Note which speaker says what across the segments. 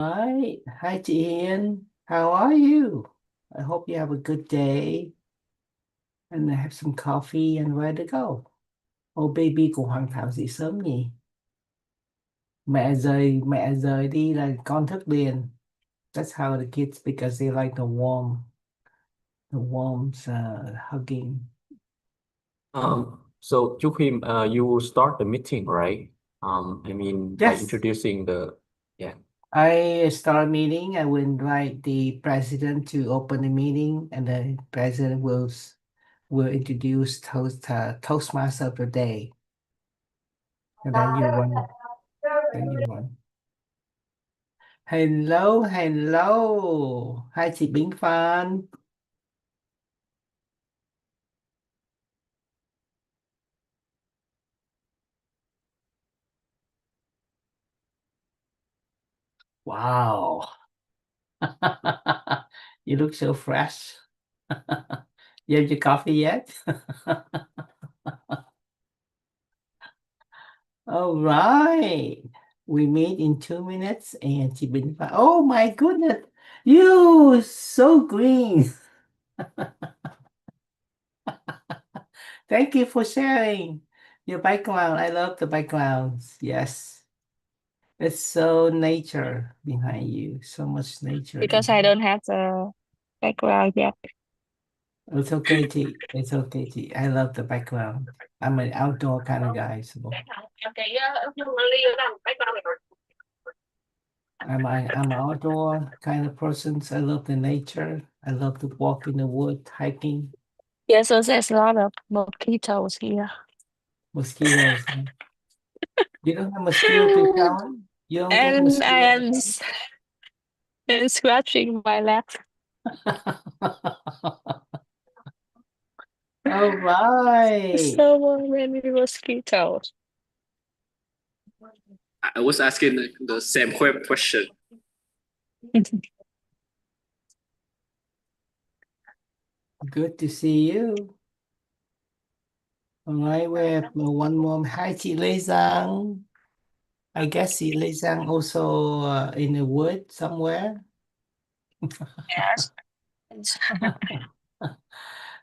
Speaker 1: Hi, hi, Ian. How are you? I hope you have a good day and have some coffee and ready to go. Oh, baby của Hoàng Thảo dậy sớm nhỉ? Mẹ rời đi là con thức liền. That's how the kids, because they like the warm hugging.
Speaker 2: So Yukim, you start the meeting, right? By
Speaker 1: Yes,
Speaker 2: introducing yeah.
Speaker 1: I start a meeting. I will invite the president to open the meeting, and the president will introduce Toastmaster of the day, and then you run. Then you run. Hello, hello. Hai chị Bính Phan. Wow. You look so fresh. You have your coffee yet? All right. We meet in 2 minutes and chị Bính Phan. Oh my goodness. You so green. Thank you for sharing your background. I love the backgrounds. Yes. It's so nature behind you. So much nature
Speaker 3: because I
Speaker 1: behind.
Speaker 3: don't have the background yet.
Speaker 1: It's okay, T. It's okay, T. I love the background. I'm an outdoor kind of guy, so I'm an outdoor kind of person. So I love the nature. I love to walk in the wood, hiking,
Speaker 3: Yeah, so there's a lot of mosquitoes here.
Speaker 1: mosquitoes. You don't have mosquito repellent? You don't get
Speaker 3: And I
Speaker 1: mosquito
Speaker 3: am and scratching my leg.
Speaker 1: All right.
Speaker 3: So many mosquitoes.
Speaker 4: I was asking the same question.
Speaker 1: Good to see you. All right, we have one more. Hi, chị Lê Giang. I guess chị Lê Giang also in the wood somewhere.
Speaker 3: Yes.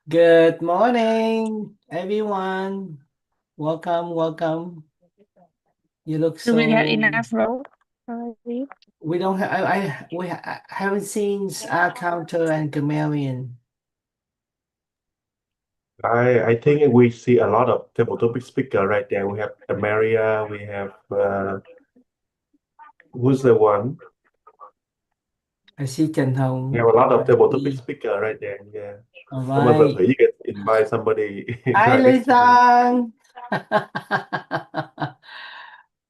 Speaker 1: Good morning, everyone. Welcome, welcome. You look
Speaker 3: Do we have
Speaker 1: so.
Speaker 3: enough room already?
Speaker 1: We don't have. I haven't seen Counter and Gamalion.
Speaker 5: I think we see a lot of table topic speaker right there. We have Maria, we have who's the one?
Speaker 1: I see Trần
Speaker 5: We
Speaker 1: Hồng.
Speaker 5: have a lot
Speaker 1: I
Speaker 5: of table topic
Speaker 1: see.
Speaker 5: speaker right there. Yeah.
Speaker 1: All
Speaker 5: Come on,
Speaker 1: right.
Speaker 5: you can invite somebody
Speaker 1: Hi,
Speaker 5: right
Speaker 1: Lê
Speaker 5: next to you.
Speaker 1: Giang.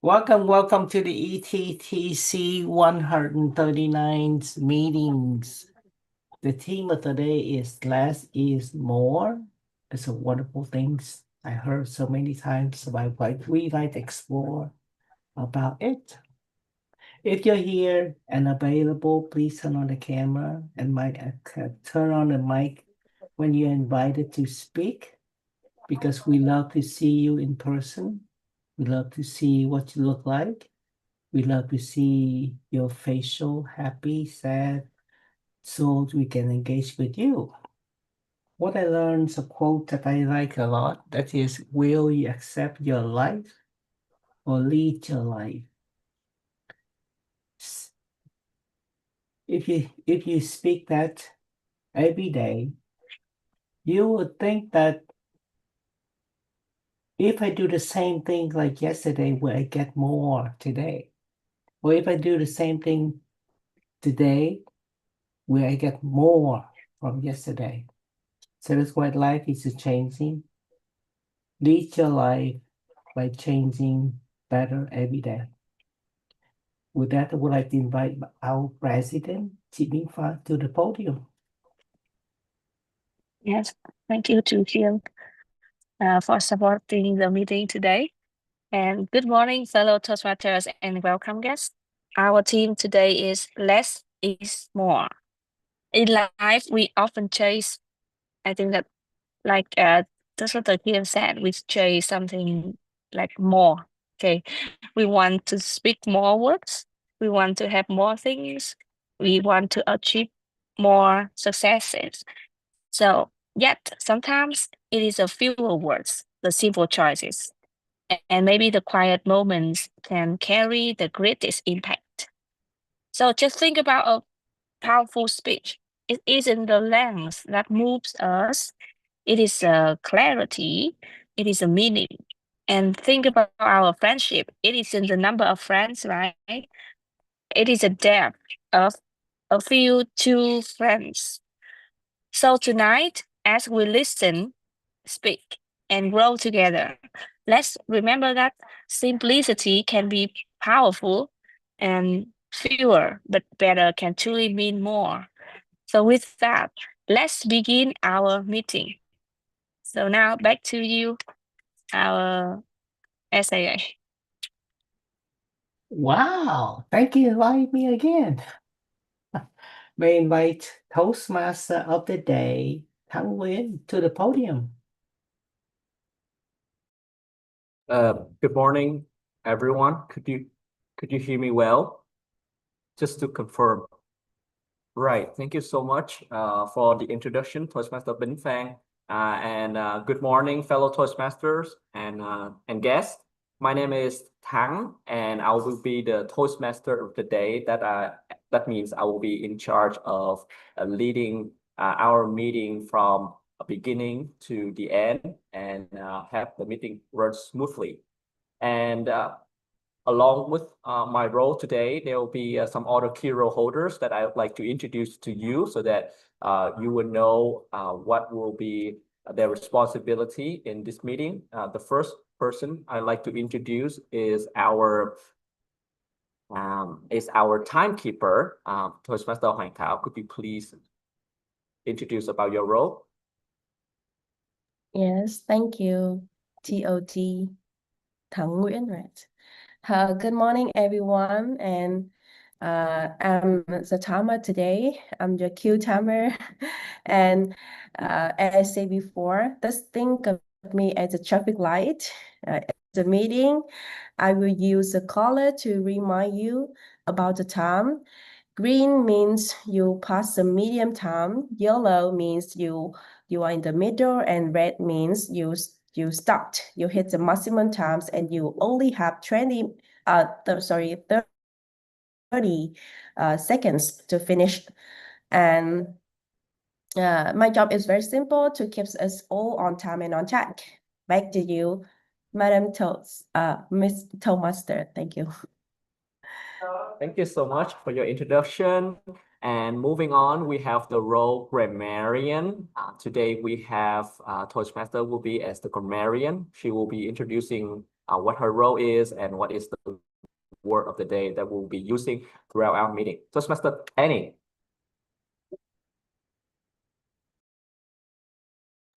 Speaker 1: Welcome to the ETTC 139 meetings. The theme of today is less is more. It's a wonderful thing. I heard so many times, so we like to explore about it. If you're here and available, please turn on the camera and turn on the mic when you're invited to speak, because we love to see you in person. We love to see what you look like. We love to see your facial, happy, sad, so we can engage with you. What I learned is a quote that I like a lot. That is, will you accept your life or lead your life? If you speak that every day, you would think that if I do the same thing like yesterday, will I get more today? Or if I do the same thing today, will I get more from yesterday? So that's why life is changing. Lead your life by changing better every day. With that, I would like to invite our president, Chị Minh Phan, to the podium.
Speaker 3: Yes. Thank you to him for supporting the meeting today. And good morning, fellow Toastmasters, and welcome guests. Our theme today is less is more. In life, we often chase, I think that like that's what the Kim said, we chase something like more. Okay. We want to speak more words. We want to have more things. We want to achieve more successes. So, yet sometimes it is a fewer words, the simple choices, and maybe the quiet moments can carry the greatest impact. So, just think about a powerful speech. It isn't the length that moves us, it is a clarity, it is a meaning. And think about our friendship. It isn't the number of friends, right? It is a depth of a few two friends. So tonight, as we listen, speak, and grow together, let's remember that simplicity can be powerful and fewer but better can truly mean more. So with that, let's begin our meeting. So now back to you, our SAA.
Speaker 1: Wow, thank you for inviting me again. May invite Toastmaster of the Day, Thắng Nguyễn, to the podium.
Speaker 2: Good morning, everyone. Could you hear me well? Just to confirm. Right. Thank you so much for the introduction, Toastmaster Binh Phang. And good morning, fellow Toastmasters and guests. My name is Thắng, and I will be the Toastmaster of the day. That means I will be in charge of leading our meeting from a beginning to the end and have the meeting run smoothly. And along with my role today, there will be some other key role holders that I would like to introduce to you so that you will know what will be their responsibility in this meeting. The first person I'd like to introduce is our timekeeper, Toastmaster Hoàng Thảo. Could you please introduce about your role?
Speaker 6: Yes, thank you, TOT, Thắng Nguyễn, right? Good morning, everyone, and I'm the timer today. I'm the Q timer, and as I said before, just think of me as a traffic light. At the meeting, I will use the color to remind you about the time. Green means you pass the medium time. Yellow means you are in the middle, and red means you stopped. You hit the maximum times, and you only have 30 seconds to finish. And my job is very simple, to keep us all on time and on track. Back to you, Madam Miss Toastmaster. Thank you.
Speaker 2: Thank you so much for your introduction. And moving on, we have the role grammarian. Today we have Toastmaster will be as the grammarian. She will be introducing what her role is and what is the word of the day that we'll be using throughout our meeting. Toastmaster Annie.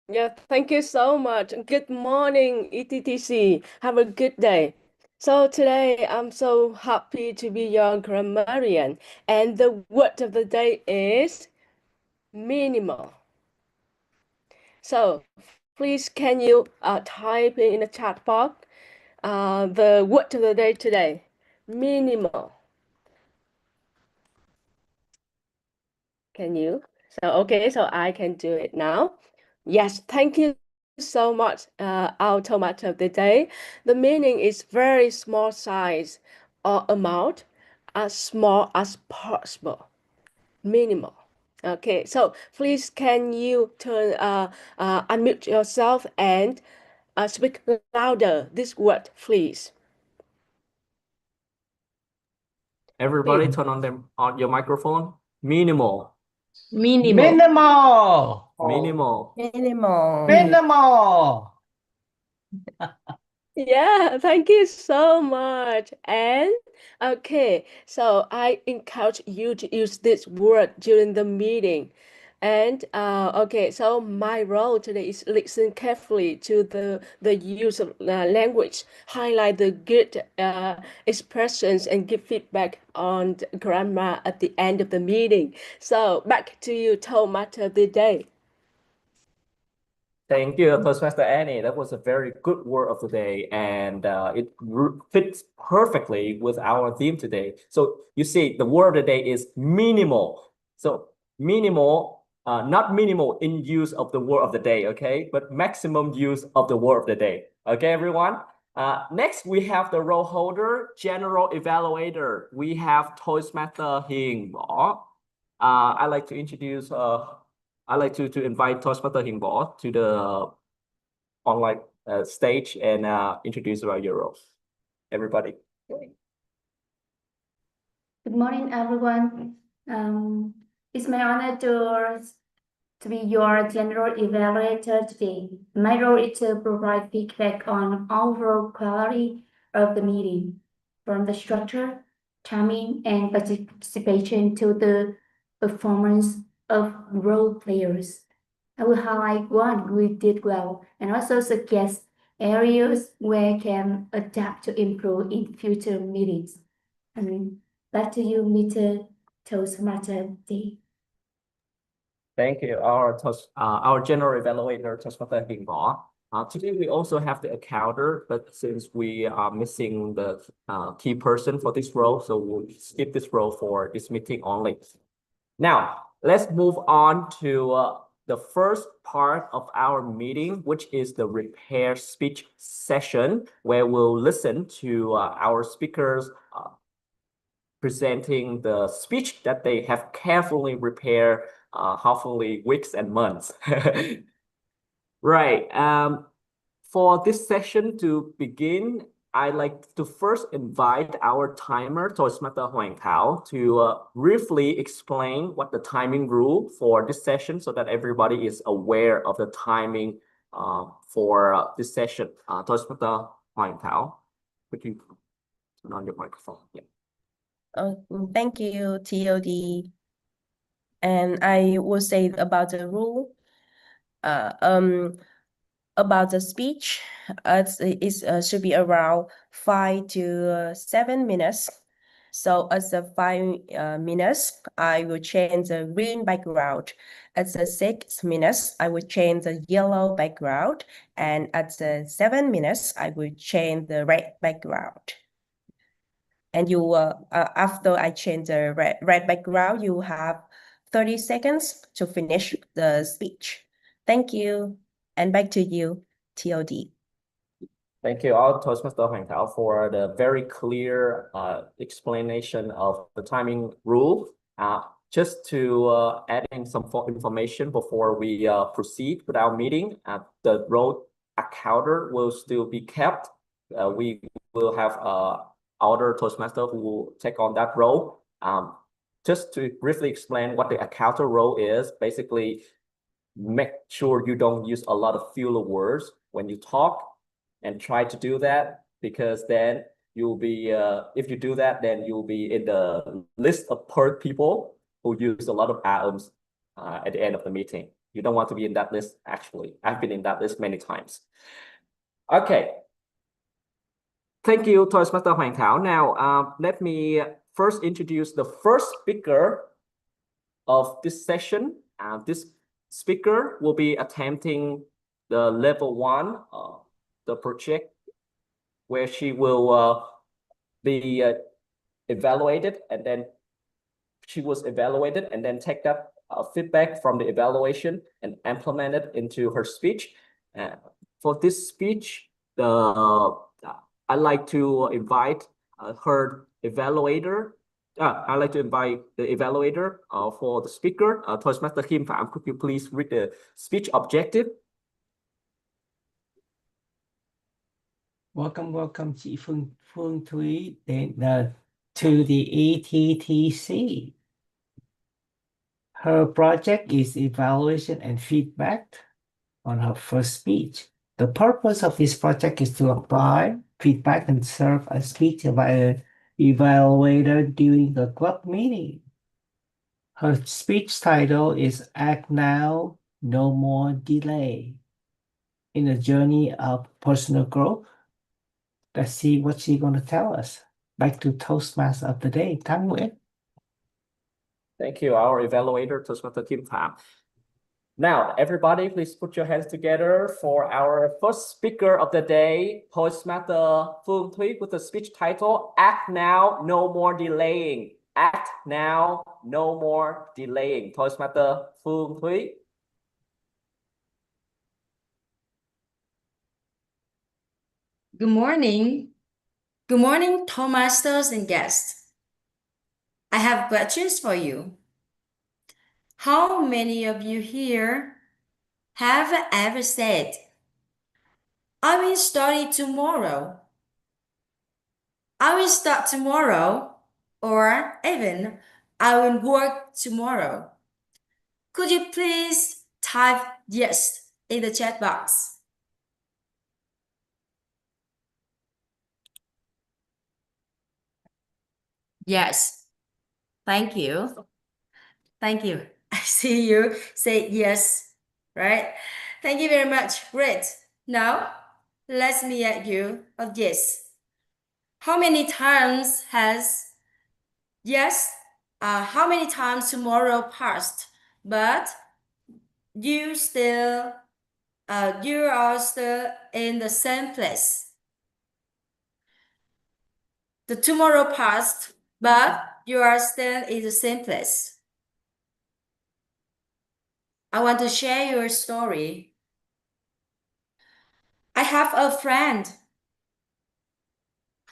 Speaker 7: Yeah, thank you so much. Good morning, ETTC. Have a good day. So today I'm so happy to be your grammarian, and the word of the day is minimal. So please can you type in the chat box the word of the day today? Minimal. Can you? So okay, so I can do it now. Yes, thank you so much, our tomato of the day. The meaning is very small size or amount, as small as possible, minimal. Okay, so please can you unmute yourself and speak louder this word, please.
Speaker 2: Everybody turn on your microphone. Minimal.
Speaker 1: Minimal.
Speaker 2: Minimal.
Speaker 1: Minimal.
Speaker 7: Yeah, thank you so much. And okay, so I encourage you to use this word during the meeting. And okay, so my role today is listen carefully to the use of language, highlight the good expressions, and give feedback on the grammar at the end of the meeting. So back to you, tomato of the day.
Speaker 2: Thank you, Toastmaster Annie. That was a very good word of the day, and it fits perfectly with our theme today. So you see, the word of the day is minimal. So minimal, not minimal in use of the word of the day, okay? But maximum use of the word of the day. Okay, everyone? Next, we have the role holder, general evaluator. We have Toastmaster Hing Bo. I'd like to introduce I'd like to invite Toastmaster Hing Bo to the online stage and introduce about your role. Everybody.
Speaker 8: Good morning, everyone. It's my honor to be your general evaluator today. My role is to provide feedback on overall quality of the meeting, from the structure, timing, and participation to the performance of role players. I will highlight what we did well and also suggest areas where we can adapt to improve in future meetings. Back to you, Mr. Toastmaster D.
Speaker 2: Thank you, our general evaluator, Toastmaster Hing Bo. Today we also have the accounter, but since we are missing the key person for this role, so we'll skip this role for this meeting only. Now, let's move on to the first part of our meeting, which is the repair speech session, where we'll listen to our speakers presenting the speech that they have carefully prepared, hopefully weeks and months. Right. For this session to begin, I'd like to first invite our timer, Toastmaster Hoàng Thảo, to briefly explain what the timing rule for this session so that everybody is aware of the timing for this session. Toastmaster Hoàng Thảo, could you turn on your microphone? Yeah.
Speaker 6: Thank you, TOD. And I will say about the rule. About the speech, it should be around 5 to 7 minutes. So as the 5 minutes, I will change the green background. At the 6 minutes, I will change the yellow background. And at the 7 minutes, I will change the red background. And you after I change the red background, you have 30 seconds to finish the speech. Thank you. And back to you, TOD.
Speaker 2: Thank you all, Toastmaster Hoàng Thảo, for the very clear explanation of the timing rule. Just to add in some information before we proceed with our meeting, the role accounter will still be kept. We will have other Toastmaster who will take on that role. Just to briefly explain what the accounter role is, basically make sure you don't use a lot of filler words when you talk, and try to do that, because then you'll be if you do that, then you'll be in the list of people who use a lot of atoms at the end of the meeting. You don't want to be in that list. Actually, I've been in that list many times. Okay, thank you, Toastmaster Hoàng Thảo. Now let me first introduce the first speaker of this session. This speaker will be attempting the level 1 the project, where she will be evaluated, and then she was evaluated and then take that feedback from the evaluation and implement it into her speech. For this speech, I'd like to invite her evaluator. I'd like to invite the evaluator for the speaker, Toastmaster Kim Phạm. Could you please read the speech objective?
Speaker 1: Welcome, chị Phương Thúy, to the ETTC. Her project is evaluation and feedback on her first speech. The purpose of this project is to apply feedback and serve as speech evaluator during the club meeting. Her speech title is Act Now, No More Delay. In a journey of personal growth. Let's see what she's going to tell us. Back to Toastmaster of the day, Thắng Nguyễn.
Speaker 2: Thank you, our evaluator, Toastmaster Kim Phạm. Now, everybody, please put your hands together for our first speaker of the day, Postmaster Phương Thúy, with the speech title, Act Now, No More Delaying. Act Now, No More Delaying. Postmaster Phương Thúy.
Speaker 9: Good morning. Good morning, toastmasters and guests. I have questions for you. How many of you here have ever said, I will study tomorrow, I will start tomorrow, or even I will work tomorrow? Could you please type yes in the chat box? Yes. Thank you. Thank you. I see you say yes, right? Thank you very much. Great. Now, let me ask you a yes. How many times has yes? How many times tomorrow passed, but you still you are still in the same place? The tomorrow passed, but you are still in the same place. I want to share your story. I have a friend.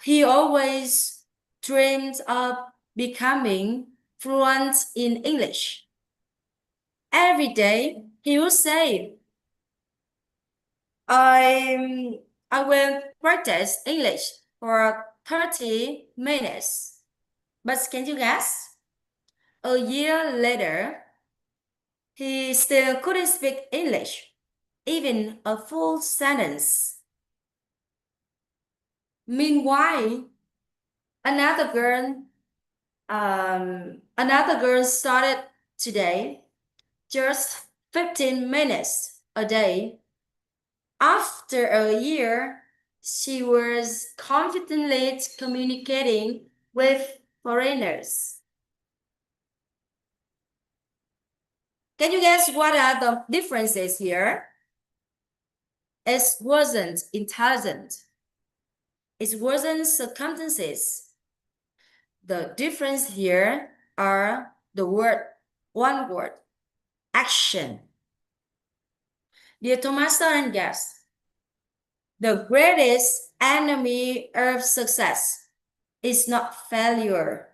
Speaker 9: He always dreams of becoming fluent in English. Every day he will say, I will practice English for 30 minutes. But can you guess? A year later, he still couldn't speak English, even a full sentence. Meanwhile, another girl started today, just 15 minutes a day. After a year, she was confidently communicating with foreigners. Can you guess what are the differences here? It wasn't intelligent. It wasn't circumstances. The difference here are the one word, action. Dear Tomaster and guests, the greatest enemy of success is not failure.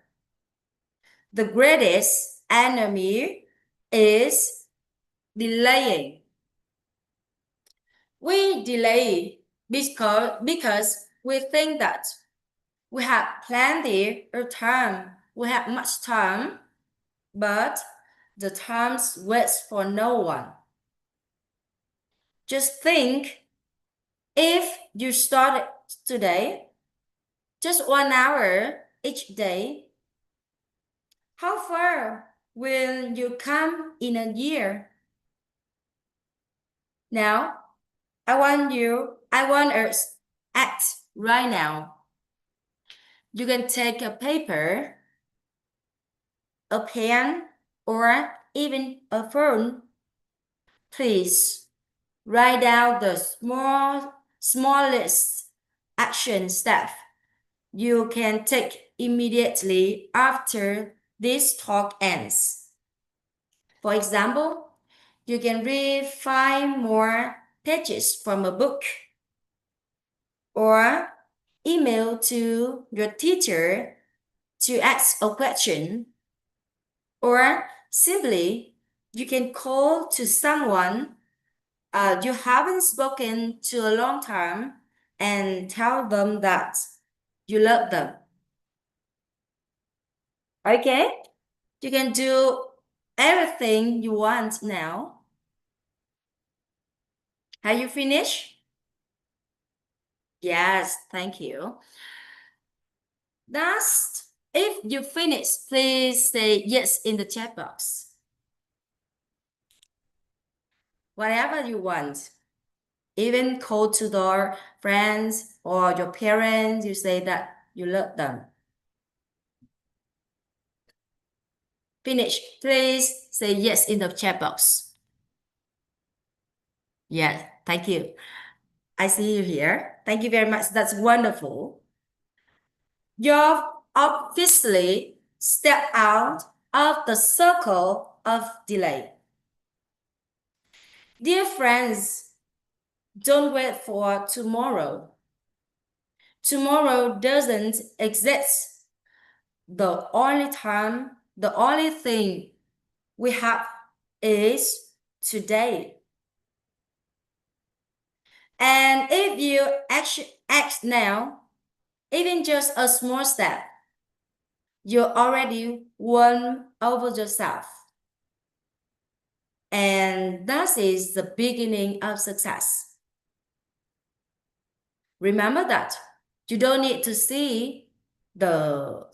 Speaker 9: The greatest enemy is delaying. We delay because we think that we have plenty of time, we have much time, but the time waits for no one. Just think, if you start today, just 1 hour each day, how far will you come in a year? Now, I want us act right now. You can take a paper, a pen, or even a phone. Please write down the smallest action step you can take immediately after this talk ends. For example, you can read 5 more pages from a book, or email to your teacher to ask a question, or simply you can call to someone you haven't spoken to a long time and tell them that you love them. Okay? You can do everything you want now. Have you finished? Yes, thank you. That's if you finish, please say yes in the chat box. Whatever you want. Even call to your friends or your parents, you say that you love them. Finish. Please say yes in the chat box. Yes, thank you. I see you here. Thank you very much. That's wonderful. You've obviously stepped out of the circle of delay. Dear friends, don't wait for tomorrow. Tomorrow doesn't exist. The only thing we have is today. And if you act now, even just a small step, you already won over yourself. And that is the beginning of success. Remember that you don't need to see the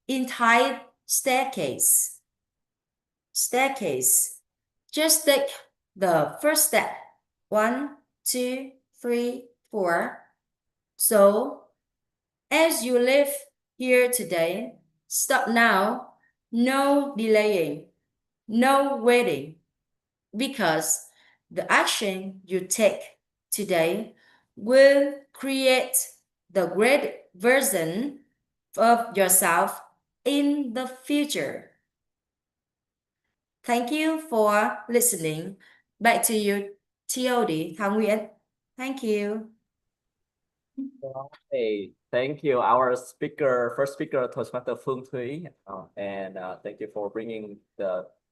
Speaker 9: entire staircase. Just take the first step. 1, 2, 3, 4. So as you live here today, stop now. No delaying, no waiting, because the action you take today will create the great version of yourself in the future. Thank you for listening. Back to you, TOD, Thảo Nguyễn. Thank you.
Speaker 2: Hey, thank you, our first speaker, Toastmaster Phương Thúy, and thank you for bringing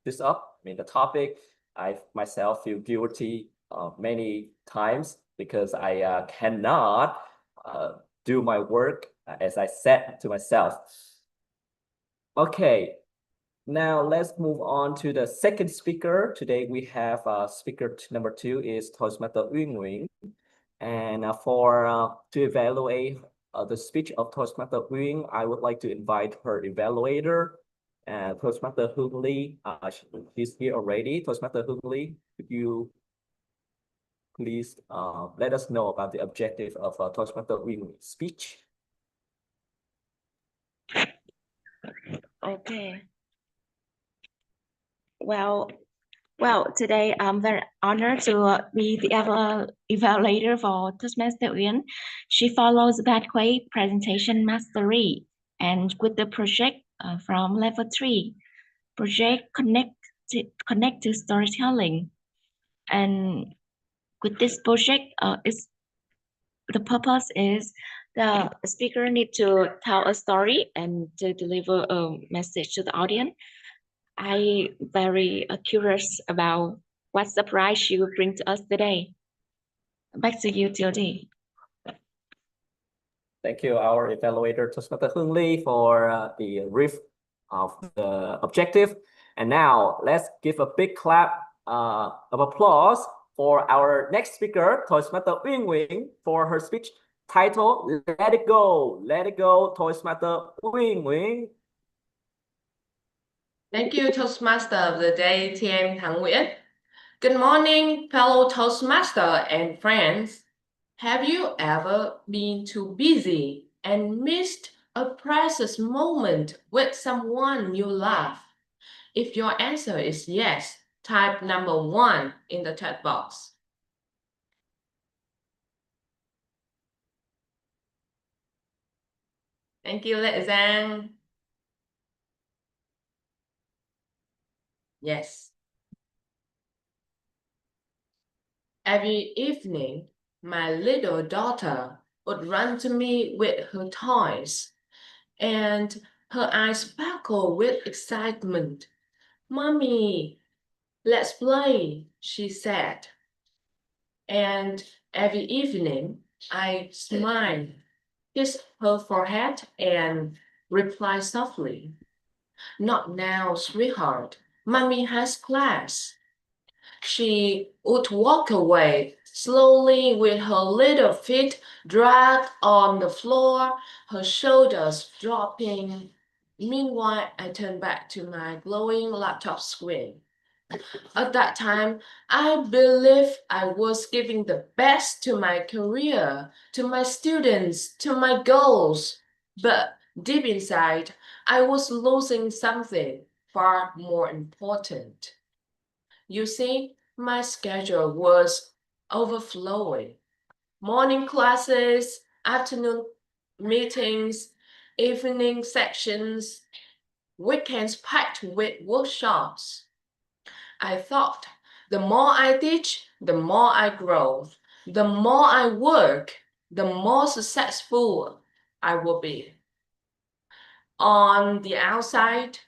Speaker 2: this up. I mean, the topic. I myself feel guilty many times because I cannot do my work as I said to myself. Okay, now let's move on to the second speaker. Today we have speaker number 2 is Toastmaster Uyên Nguyễn. And to evaluate the speech of Toastmaster Uyên, I would like to invite her evaluator, Toastmaster Hương Ly. She's here already. Toastmaster Hương Ly, could you please let us know about the objective of Toastmaster Uyên speech?
Speaker 10: Okay. Well, today I'm very honored to be the evaluator for Toastmaster Uyên. She follows the pathway presentation mastery, and with the project from level 3, project connected storytelling. And with this project, the purpose is the speaker need to tell a story and to deliver a message to the audience. I very curious about what surprise you bring to us today. Back to you, TLD.
Speaker 2: Thank you, our evaluator, Toastmaster Hương Ly, for the brief of the objective. And now let's give a big clap of applause for our next speaker, Toastmaster Uyên Nguyễn, for her speech titled Let It Go. Let It Go, Toastmaster Uyên Nguyễn.
Speaker 11: Thank you, Toastmaster of the Day, TM Thảo Nguyễn. Good morning, fellow Toastmaster and friends. Have you ever been too busy and missed a precious moment with someone you love? If your answer is yes, type number 1 in the chat box. Thank you, Lệ Giang. Yes. Every evening, my little daughter would run to me with her toys, and her eyes sparkle with excitement. "Mommy, let's play," she said. And every evening, I smile, kiss her forehead, and reply softly, "Not now, sweetheart. Mommy has class." She would walk away slowly with her little feet dragged on the floor, her shoulders dropping. Meanwhile, I turned back to my glowing laptop screen. At that time, I believe I was giving the best to my career, to my students, to my goals. But deep inside, I was losing something far more important. You see, my schedule was overflowing. Morning classes, afternoon meetings, evening sections, weekends packed with workshops. I thought the more I teach, the more I grow. The more I work, the more successful I will be. On the outside,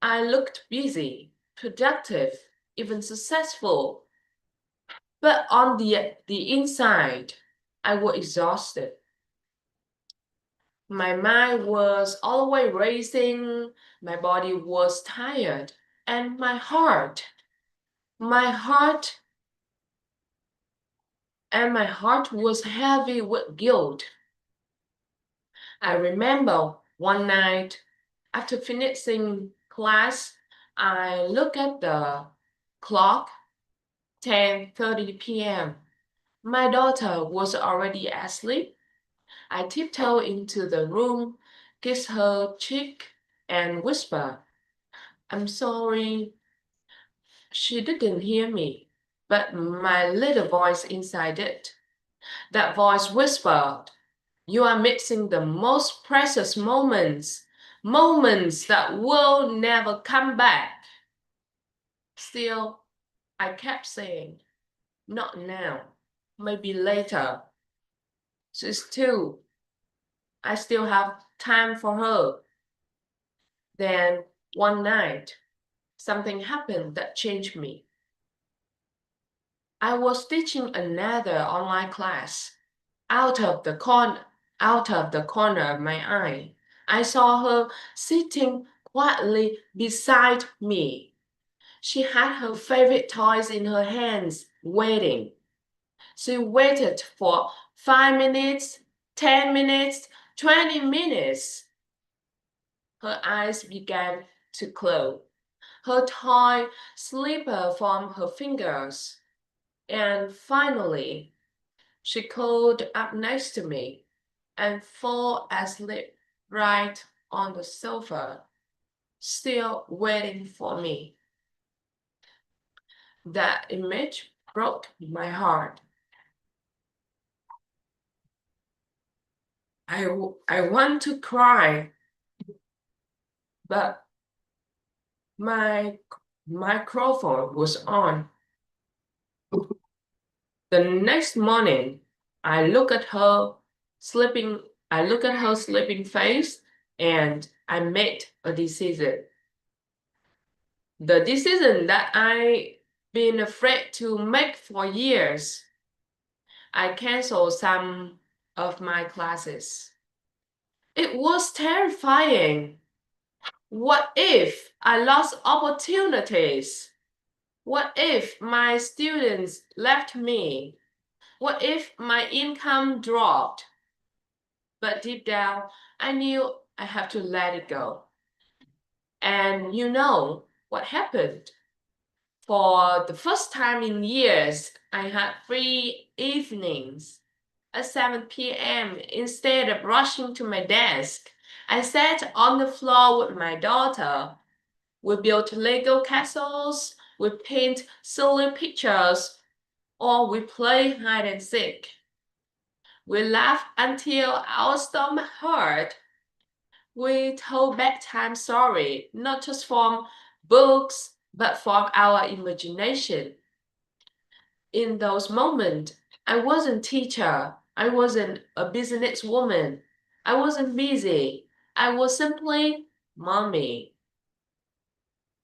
Speaker 11: I looked busy, productive, even successful. But on the inside, I was exhausted. My mind was always racing, my body was tired, and my heart was heavy with guilt. I remember one night after finishing class, I looked at the clock, 10:30 p.m. My daughter was already asleep. I tiptoed into the room, kissed her cheek, and whispered, "I'm sorry." She didn't hear me, but my little voice inside it, that voice whispered, "You are missing the most precious moments, moments that will never come back." Still, I kept saying, "Not now, maybe later. She's 2. I still have time for her." Then one night, something happened that changed me. I was teaching another online class. Out of the corner of my eye, I saw her sitting quietly beside me. She had her favorite toys in her hands, waiting. She waited for 5 minutes, 10 minutes, 20 minutes. Her eyes began to close. Her toy slipped from her fingers. And finally, she curled up next to me and fell asleep right on the sofa, still waiting for me. That image broke my heart. I want to cry, but my microphone was on. The next morning, I look at her sleeping face, and I made a decision. The decision that I've been afraid to make for years. I canceled some of my classes. It was terrifying. What if I lost opportunities? What if my students left me? What if my income dropped? But deep down, I knew I had to let it go. And you know what happened? For the first time in years, I had free evenings. At 7 p.m., instead of rushing to my desk, I sat on the floor with my daughter. We built Lego castles, we paint silly pictures, or we play hide and seek. We laughed until our stomach hurt. We told bedtime stories, not just from books, but from our imagination. In those moments, I wasn't teacher. I wasn't a businesswoman. I wasn't busy. I was simply mommy.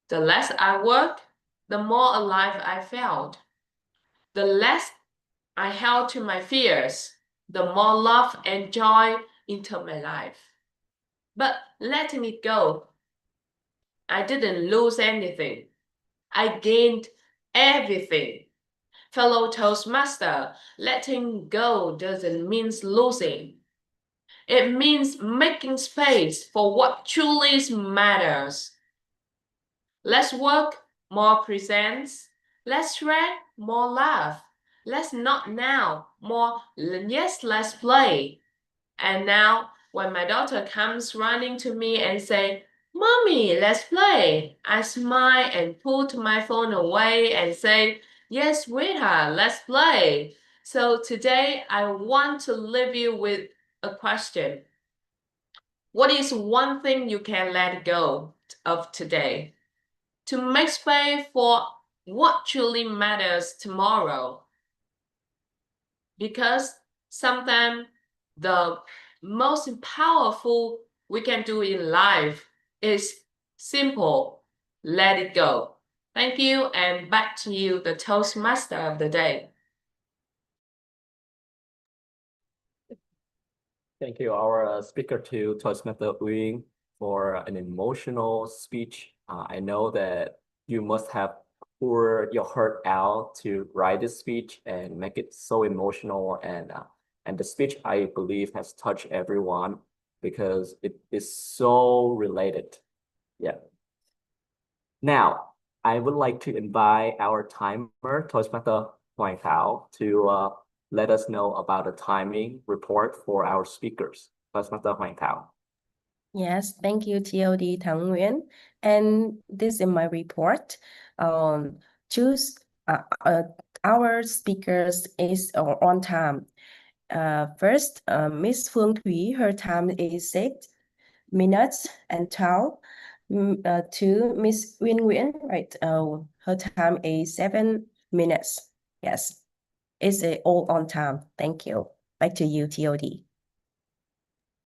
Speaker 11: The less I worked, the more alive I felt. The less I held to my fears, the more love and joy into my life. But letting it go, I didn't lose anything. I gained everything. Fellow Toastmaster, letting go doesn't mean losing. It means making space for what truly matters. Less work, more presence. Less shred, more laugh. Less not now, more yes, let's play. And now, when my daughter comes running to me and say, "Mommy, let's play," I smile and put my phone away and say, "Yes, sweetheart, let's play." So today I want to leave you with a question. What is one thing you can let go of today to make space for what truly matters tomorrow? Because sometimes the most powerful we can do in life is simple, let it go. Thank you, and back to you, the Toastmaster of the day.
Speaker 2: Thank you, our speaker to Toastmaster Uying, for an emotional speech. I know that you must have poured your heart out to write this speech and make it so emotional. And the speech, I believe, has touched everyone because it is so related. Yeah. Now, I would like to invite our timer, Toastmaster Hoàng Thảo, to let us know about the timing report for our speakers. Toastmaster Hoàng Thảo.
Speaker 6: Yes, thank you, TOD Thắng Nguyễn. And this is my report. Choose our speakers is on time. First, Miss Phương Thúy, her time is 6 minutes and 12. To Miss Uyên Nguyễn, right? Her time is 7 minutes. Yes, it's all on time. Thank you. Back to you, TOD.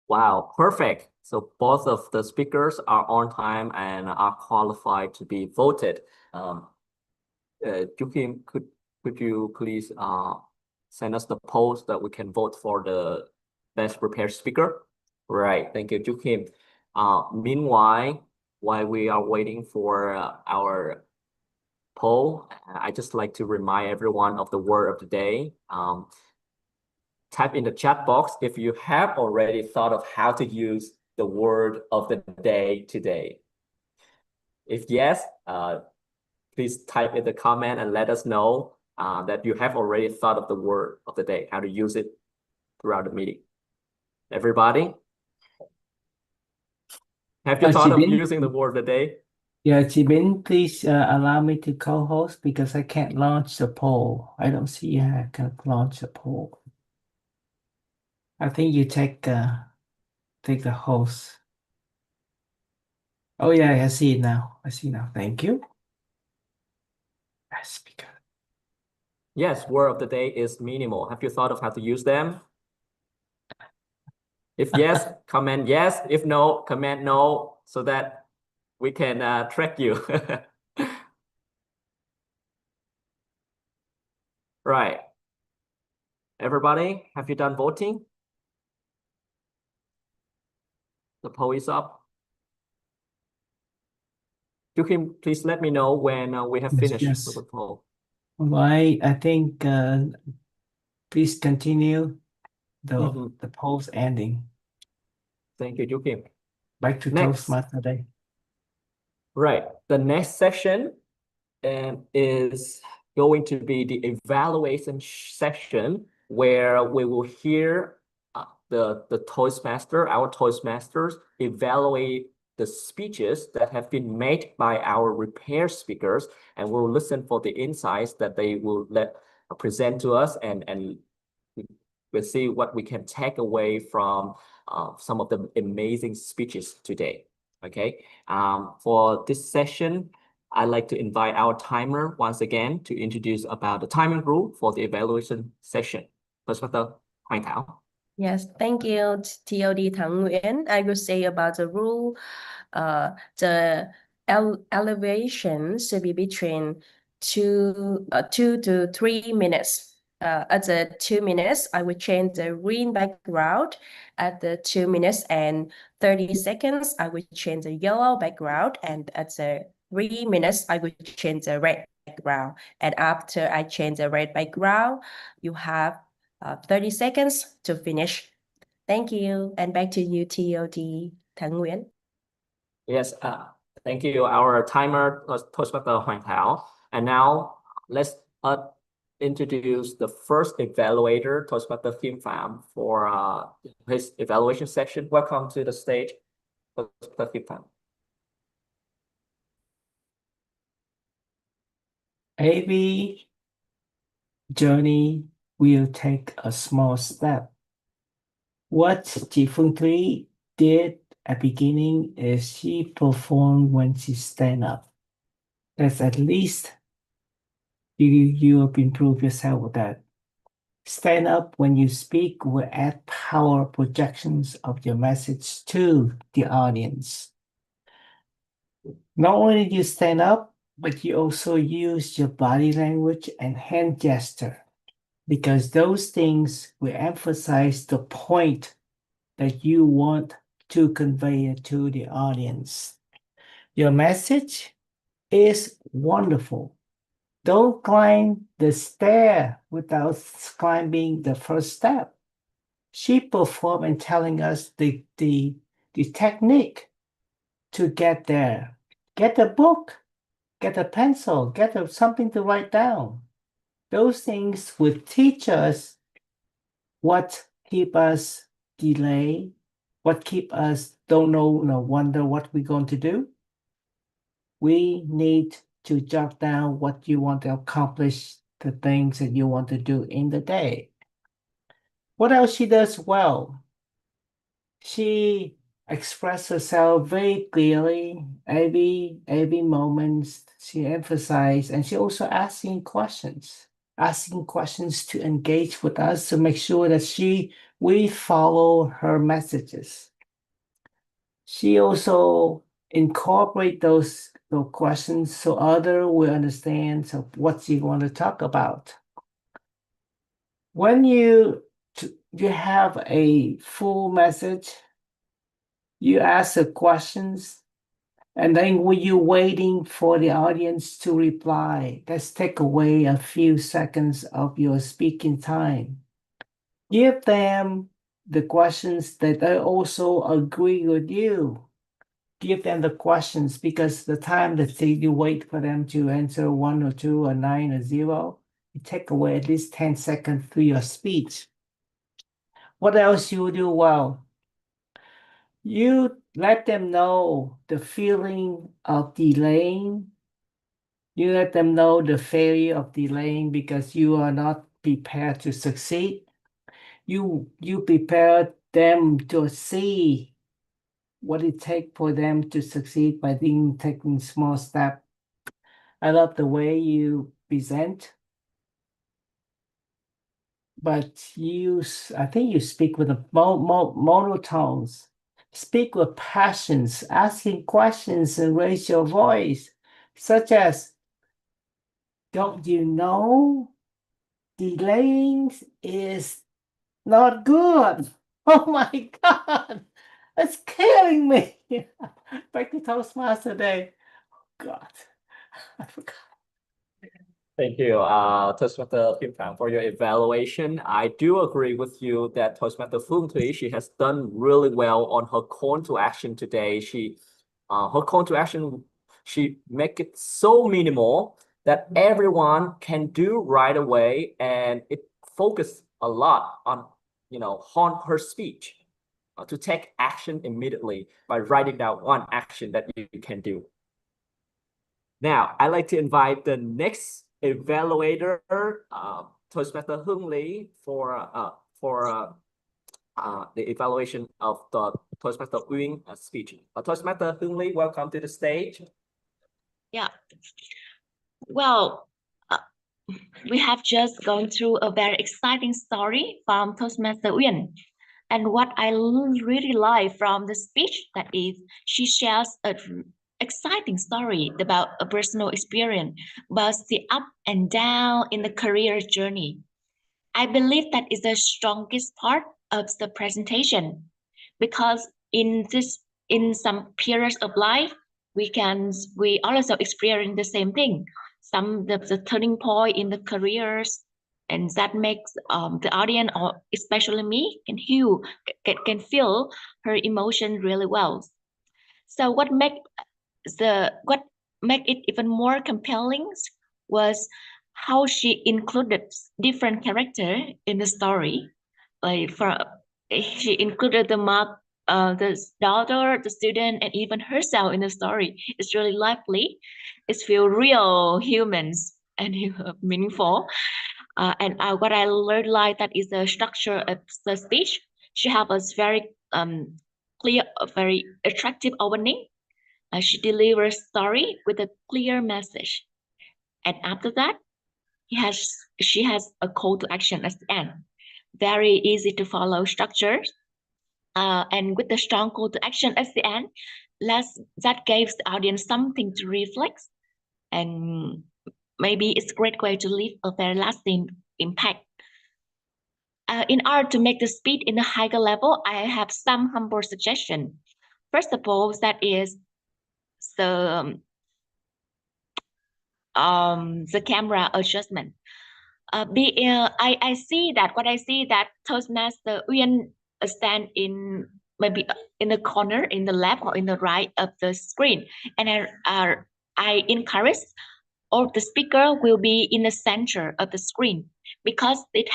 Speaker 2: Wow, perfect. So both of the speakers are on time and are qualified to be voted. Chu Kim, could you please send us the polls that we can vote for the best prepared speaker? Right, thank you, Chu Kim. Meanwhile, while we are waiting for our poll, I just like to remind everyone of the word of the day. Type in the chat box if you have already thought of how to use the word of the day today. If yes, please type in the comment and let us know that you have already thought of the word of the day, how to use it throughout the meeting. Everybody, have you thought of using the word of the day?
Speaker 1: Yeah, Jibin, please allow me to co-host because I can't launch the poll. I don't see how I can launch the poll. I think you take the host. Oh yeah, I see it now. I see now. Thank you. Speaker.
Speaker 2: Yes, word of the day is minimal. Have you thought of how to use them? If yes, comment yes. If no, comment no, so that we can track you. Right. Everybody, have you done voting? The poll is up. You can please let me know when we have finished with the poll.
Speaker 1: All right, I think please continue the poll's ending.
Speaker 2: Thank you, Yukim.
Speaker 1: Back to
Speaker 2: Next.
Speaker 1: Toastmaster Day.
Speaker 2: Right. The next section is going to be the evaluation section where we will hear the Toastmaster, our Toastmasters, evaluate the speeches that have been made by our repair speakers, and we'll listen for the insights that they will present to us, and we'll see what we can take away from some of the amazing speeches today. Okay, for this session, I'd like to invite our timer once again to introduce about the timing rule for the evaluation session. Toastmaster Hoàng Thảo.
Speaker 6: Yes, thank you, TOD Thắng Nguyễn. I will say about the rule. The elevation should be between 2 to 3 minutes. At the 2 minutes, I will change the green background. At the 2 minutes and 30 seconds, I will change the yellow background. And at the 3 minutes, I will change the red background. And after I change the red background, you have 30 seconds to finish. Thank you. And back to you, TOD Thắng Nguyễn.
Speaker 2: Yes, thank you, our timer, Toastmaster Hoàng Thảo. And now let's introduce the first evaluator, Toastmaster Kim Pham, for his evaluation section. Welcome to the stage, Toastmaster Kim Pham.
Speaker 1: Avi, Johnny, will take a small step. What Ji Fung Tui did at beginning is she performed when she stand up. That's at least you have improved yourself with that. Stand up when you speak will add power projections of your message to the audience. Not only do you stand up, but you also use your body language and hand gesture, because those things will emphasize the point that you want to convey to the audience. Your message is wonderful. Don't climb the stair without climbing the first step. She performed and telling us the technique to get there. Get a book, get a pencil, something to write down. Those things will teach us what keep us delay, what keep us don't know, wonder what we're going to do. We need to jot down what you want to accomplish, the things that you want to do in the day. What else she does well? She expressed herself very clearly. Every moment she emphasized, and she also asking questions to engage with us to make sure that we follow her messages. She also incorporate those questions so other will understand what you want to talk about. When you have a full message, you ask the questions, and then when you're waiting for the audience to reply, that's take away a few seconds of your speaking time. Give them the questions that they also agree with you. Give them the questions, because the time that you wait for them to answer 1 or 2 or 9 or 0, you take away at least 10 seconds through your speech. What else you do well? You let them know the feeling of delaying. You let them know the failure of delaying because you are not prepared to succeed. You prepare them to see what it takes for them to succeed by taking small steps. I love the way you present, but I think you speak with a monotones. Speak with passions, asking questions and raise your voice, such as, don't you know delaying is not good? Oh my God, it's killing me. Back to Toastmaster Day. God, I forgot.
Speaker 2: Thank you, Toastmaster Kim Pham, for your evaluation. I do agree with you that Toastmaster Phương Thủy, she has done really well on her call to action today. Her call to action, she make it so minimal that everyone can do right away, and it focus a lot on, on her speech, to take action immediately by writing down one action that you can do. Now, I'd like to invite the next evaluator, Toastmaster Hưng Lý, for the evaluation of the Toastmaster Uyên speech. Toastmaster Hưng Lý, welcome to the stage.
Speaker 10: Yeah. Well, we have just gone through a very exciting story from Toastmaster Uyên. And what I really like from the speech, that is, she shares an exciting story about a personal experience, but the up and down in the career journey. I believe that is the strongest part of the presentation, because in some periods of life, we also experience the same thing. Some the turning point in the careers, and that makes the audience, or especially me, can feel her emotion really well. So what make it even more compelling was how she included different character in the story. She included the daughter, the student, and even herself in the story. It's really lively. It feels real, humans, and meaningful. And what I learned like that is the structure of the speech. She have a very clear, very attractive opening. She delivers story with a clear message. And after that, she has a call to action at the end. Very easy to follow structure. And with the strong call to action at the end, that gives the audience something to reflect. And maybe it's a great way to leave a very lasting impact. In order to make the speed in a higher level, I have some humble suggestion. First of all, that is the camera adjustment. I see that what I see that Toastmaster Uyên stand in maybe in the corner, in the left or in the right of the screen, and I encourage or the speaker will be in the center of the screen because it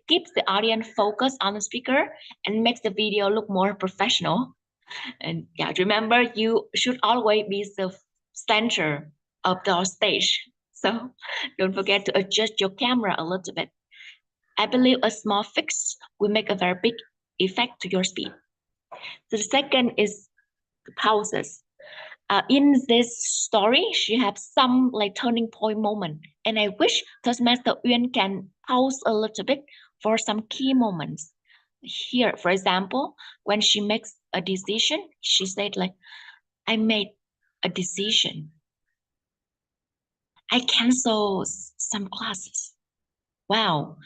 Speaker 10: keeps the audience focused on the speaker and makes the video look more professional. And yeah, remember you should always be the center of the stage. So don't forget to adjust your camera a little bit. I believe a small fix will make a very big effect to your speed. The second is the pauses. In this story, she has some like turning point moment, and I wish Toastmaster Uyên can pause a little bit for some key moments. Here, for example, when she makes a decision, she said like, "I made a decision. I cancel some classes." Wow,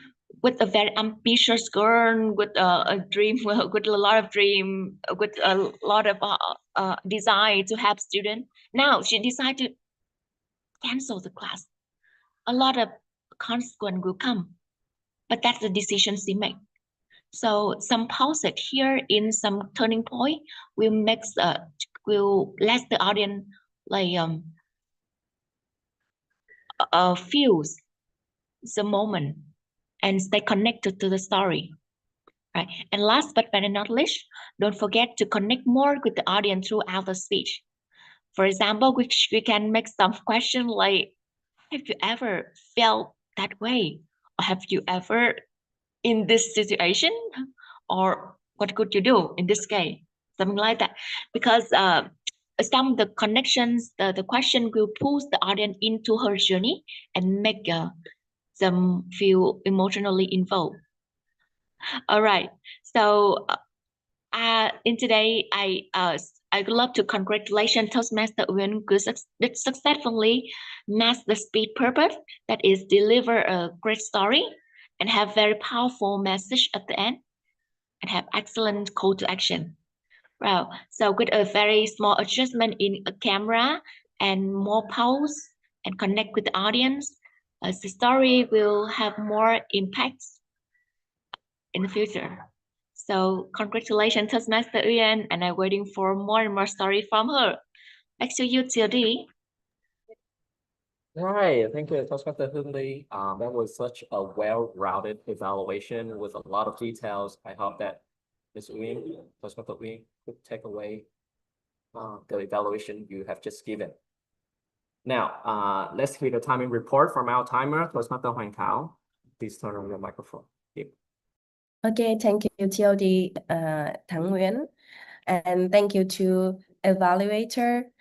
Speaker 10: with a very ambitious girl, with a dream, with a lot of dream, with a lot of desire to help students. Now she decided to cancel the class. A lot of consequence will come, but that's the decision she made. So some pauses here in some turning point will let the audience like feels the moment and stay connected to the story. Right. And last but not least, don't forget to connect more with the audience throughout the speech. For example, we can make some question like, have you ever felt that way? Or have you ever in this situation? Or what could you do in this case? Something like that. Because some of the connections, the question will push the audience into her journey and make them feel emotionally involved. All right. So in today, I would love to congratulate Toastmaster Uyên who successfully matched the speed purpose, that is deliver a great story and have very powerful message at the end and have excellent call to action. Wow. So with a very small adjustment in a camera and more pause and connect with the audience, the story will have more impact in the future. So congratulations, Toastmaster Uyên, and I'm waiting for more and more story from her. Back to you, TLD.
Speaker 2: Right, thank you, Toastmaster Hương Ly. That was such a well-rounded evaluation with a lot of details. I hope that Ms. Uyên, Toastmaster Uyên, could take away the evaluation you have just given. Now, let's hear the timing report from our timer, Toastmaster Hoàng Thảo. Please turn on your microphone.
Speaker 6: Okay, thank you, TLD Thắng Nguyễn, and thank you to evaluator.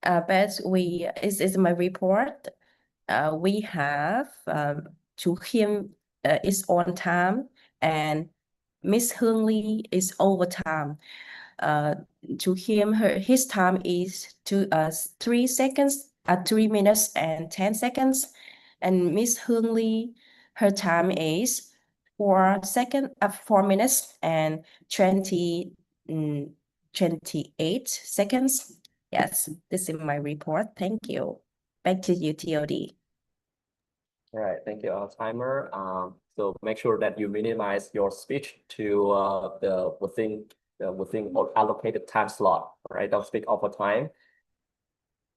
Speaker 6: But this is my report. We have Chú Khiêm is on time, and Miss Hương Ly is over time. Chú Khiêm, his time is 3 seconds, 3 minutes and 10 seconds, and Miss Hương Ly, her time is 4 minutes and 28 seconds. Yes, this is my report. Thank you. Back to you, TLD.
Speaker 2: All right, thank you, timer. So make sure that you minimize your speech to within allocated time slot. Right, don't speak over time.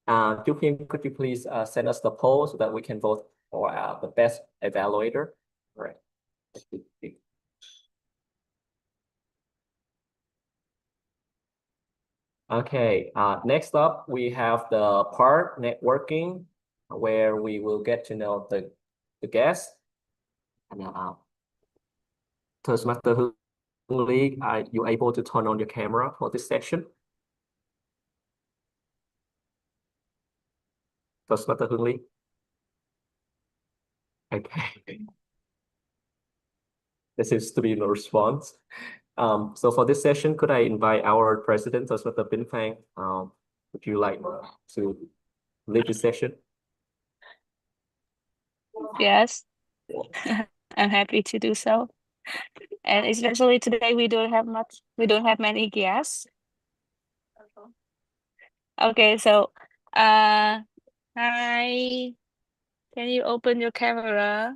Speaker 2: Chú Khiêm, could you please send us the poll so that we can vote for the best evaluator? All right. Okay, next up, we have the part networking, where we will get to know the guests And Toastmaster Hương Lee, are you able to turn on your camera for this session? Toastmaster Hương Lee? Okay. There seems to be no response. So for this session, could I invite our president, Toastmaster Bin Phang? Would you like to lead this session?
Speaker 3: Yes, I'm happy to do so. And especially today, we don't have many guests. Okay, so hi, can you open your camera?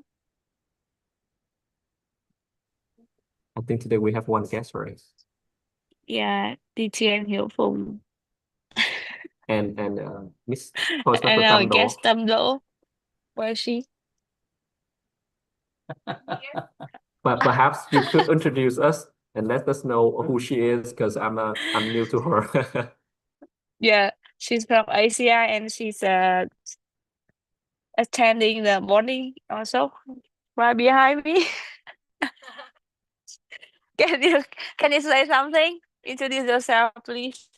Speaker 2: I think today we have one guest, right?
Speaker 3: Yeah, DTN Hiểu Phùng.
Speaker 2: And Miss
Speaker 3: And
Speaker 2: Toastmaster
Speaker 3: our
Speaker 2: Tam
Speaker 3: guest
Speaker 2: Do.
Speaker 3: Tâm Đỗ. Where is she?
Speaker 2: But perhaps you could introduce us and let us know who she is, because I'm new to her.
Speaker 3: Yeah, she's from ACI and she's attending the morning also right behind me. Can you say something? Introduce yourself, please.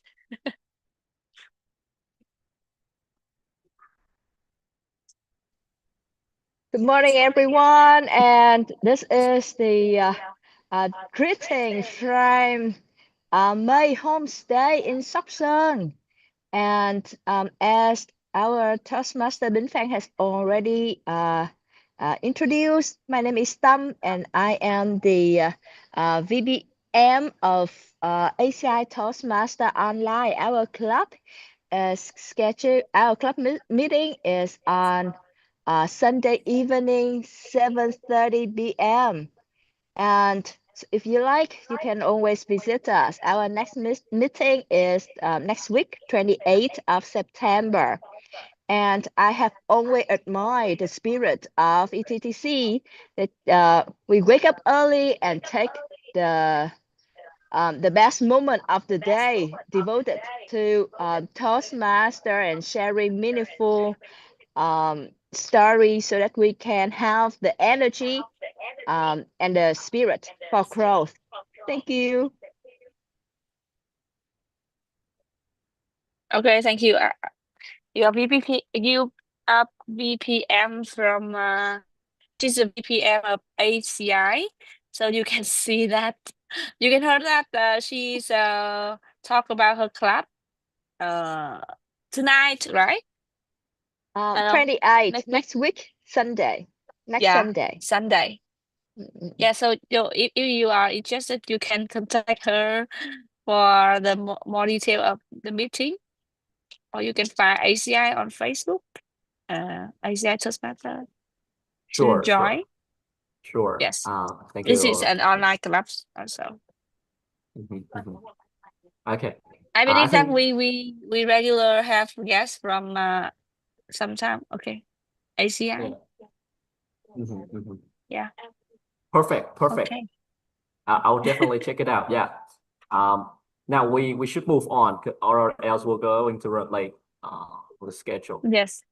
Speaker 12: Good morning, everyone, and this is the greeting from my homestay in Sóc and as our Toastmaster Bin Phang has already introduced, my name is Tâm, and I am the VBM of ACI Toastmaster Online. Our club our club meeting is on Sunday evening, 7:30 p.m. And if you like, you can always visit us. Our next meeting is next week, 28th of September. And I have always admired the spirit of ETTC that we wake up early and take the best moment of the day devoted to Toastmaster and sharing meaningful stories so that we can have the energy and the spirit for growth. Thank you.
Speaker 3: Okay, thank you. You are VPM from she's a VPM of ACI, so you can see that you can hear that she's talk about her club tonight, right?
Speaker 12: 28 next week, Sunday. Sunday.
Speaker 3: Sunday. Yeah, so if you are interested, you can contact her for the more detail of the meeting, or you can find ACI on Facebook, ACI Toastmaster to join.
Speaker 2: Sure.
Speaker 3: Yes,
Speaker 2: Thank
Speaker 3: this
Speaker 2: you.
Speaker 3: is an online club also.
Speaker 2: Okay.
Speaker 3: I believe that
Speaker 2: think-
Speaker 3: we regular have guests from sometime. Okay, ACI. Yeah.
Speaker 2: Perfect.
Speaker 3: Okay.
Speaker 2: I'll definitely check it out. Yeah. Now we should move on, or else we'll go into the schedule.
Speaker 3: Yes.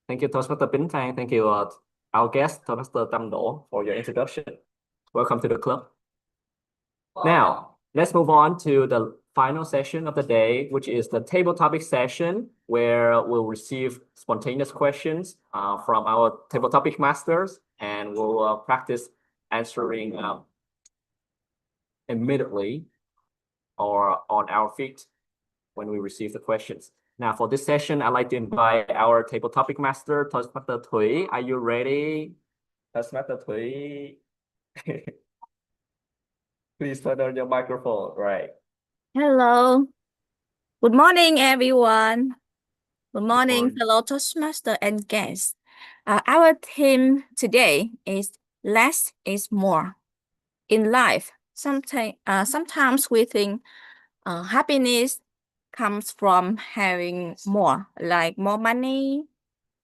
Speaker 2: Thank you, Toastmaster Bin Phang. Thank you, our guest, Toastmaster Tam Do, for your introduction. Welcome to the club. Now, let's move on to the final session of the day, which is the table topic session, where we'll receive spontaneous questions from our table topic masters, and we'll practice answering immediately or on our feet when we receive the questions. Now, for this session, I'd like to invite our table topic master, Toastmaster Thuy. Are you ready? Toastmaster Thuy. Please turn on your microphone. Right.
Speaker 9: Hello. Good morning, everyone. Good morning,
Speaker 2: morning.
Speaker 9: fellow Toastmaster and guests. Our theme today is less is more. In life, sometimes we think happiness comes from having more, like more money,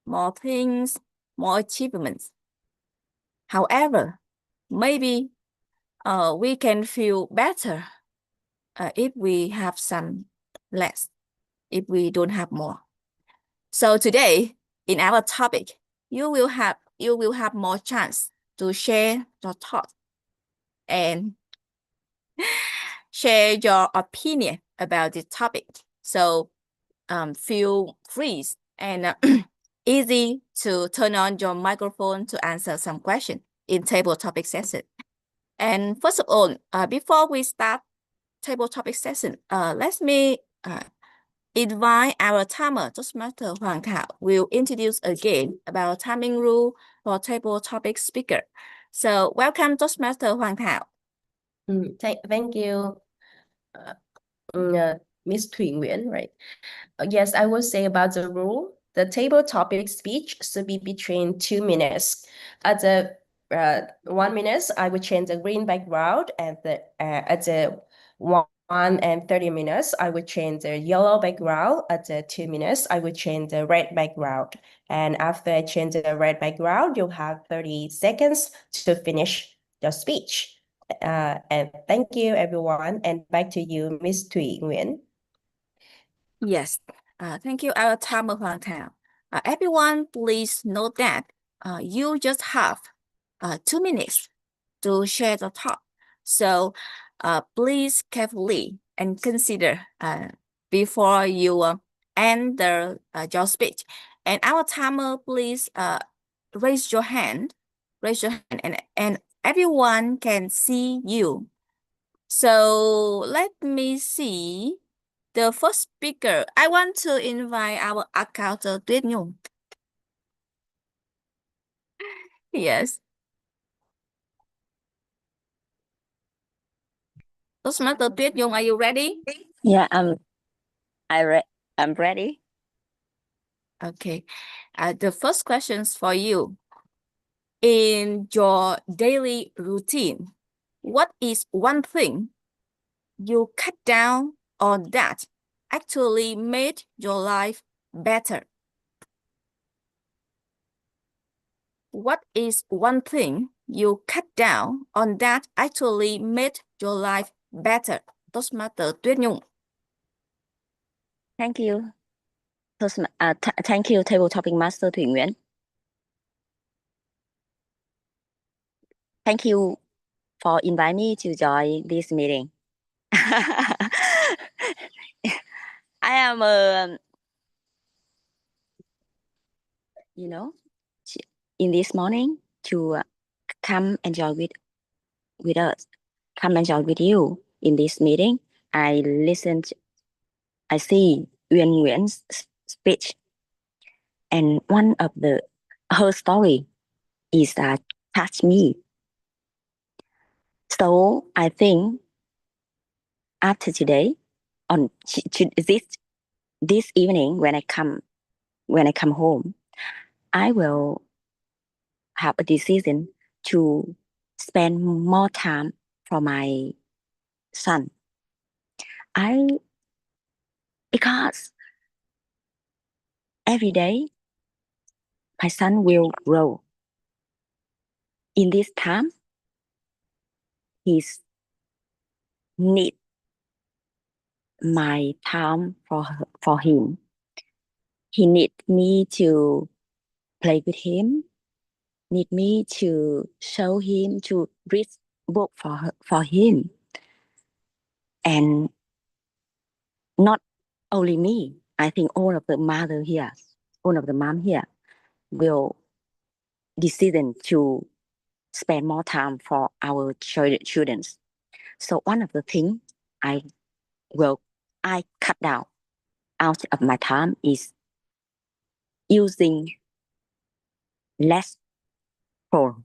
Speaker 9: more things, more achievements. However, maybe we can feel better if we have some less, if we don't have more. So today, in our topic, you will have more chance
Speaker 10: to share your thoughts and share your opinion about this topic. So feel free and easy to turn on your microphone to answer some questions in table topic session. And first of all, before we start table topic session, let me invite our timer, Toastmaster Hoàng Thảo, will introduce again about timing rule for table topic speaker. So welcome Toastmaster Hoàng Thảo.
Speaker 6: Thank you, Miss Thủy Nguyễn, right? Yes, I will say about the rule. The table topic speech should be between 2 minutes. At the 1 minute, I will change the green background, and at the 1 and 30 minutes, I will change the yellow background. At the 2 minutes, I will change the red background. And after I change the red background, you'll have 30 seconds to finish the speech. And thank you, everyone. And back to you, Miss Thủy Nguyễn.
Speaker 10: Yes, thank you, our timer Hoàng Thảo. Everyone, please note that you just have 2 minutes to share the thought. So please carefully and consider before you end your speech. And our timer, please raise your hand, and everyone can see you. So let me see the first speaker. I want to invite our accountant Tuyết Nhung. Yes. Toastmaster Tuyết Nhung, are you ready?
Speaker 3: Yeah, I'm ready.
Speaker 10: Okay. The first questions for you. In your daily routine, what is one thing you cut down on that actually made your life better? What is one thing you cut down on that actually made your life better? Toastmaster Tuyết Nhung.
Speaker 3: Thank you. Thank you, Table Topic Master Thủy Nguyễn. Thank you for inviting me to join this meeting. I am in this morning to come enjoy with us, come enjoy with you in this meeting. I see Uyên Nguyễn speech, and one of her story is touch me. So I think after today, on this evening when I come home, I will have a decision to spend more time for my son. Because every day my son will grow. In this time, he's need my time for him. He need me to play with him, need me to show him, to read book for him. And not only me, I think all of the mother here, all of the mom here will decision to spend more time for our children. So one of the things I cut down out of my time is using less phone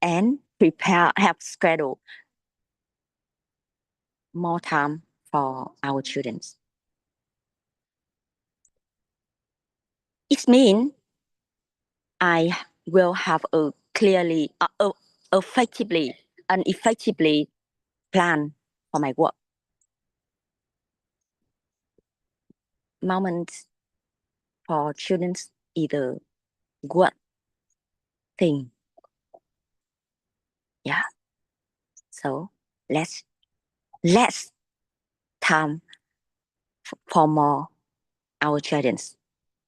Speaker 3: and have schedule more time for our children. It means I will have a clearly, effectively plan for my work. Moments for children either good thing. Yeah. So less time for more our children.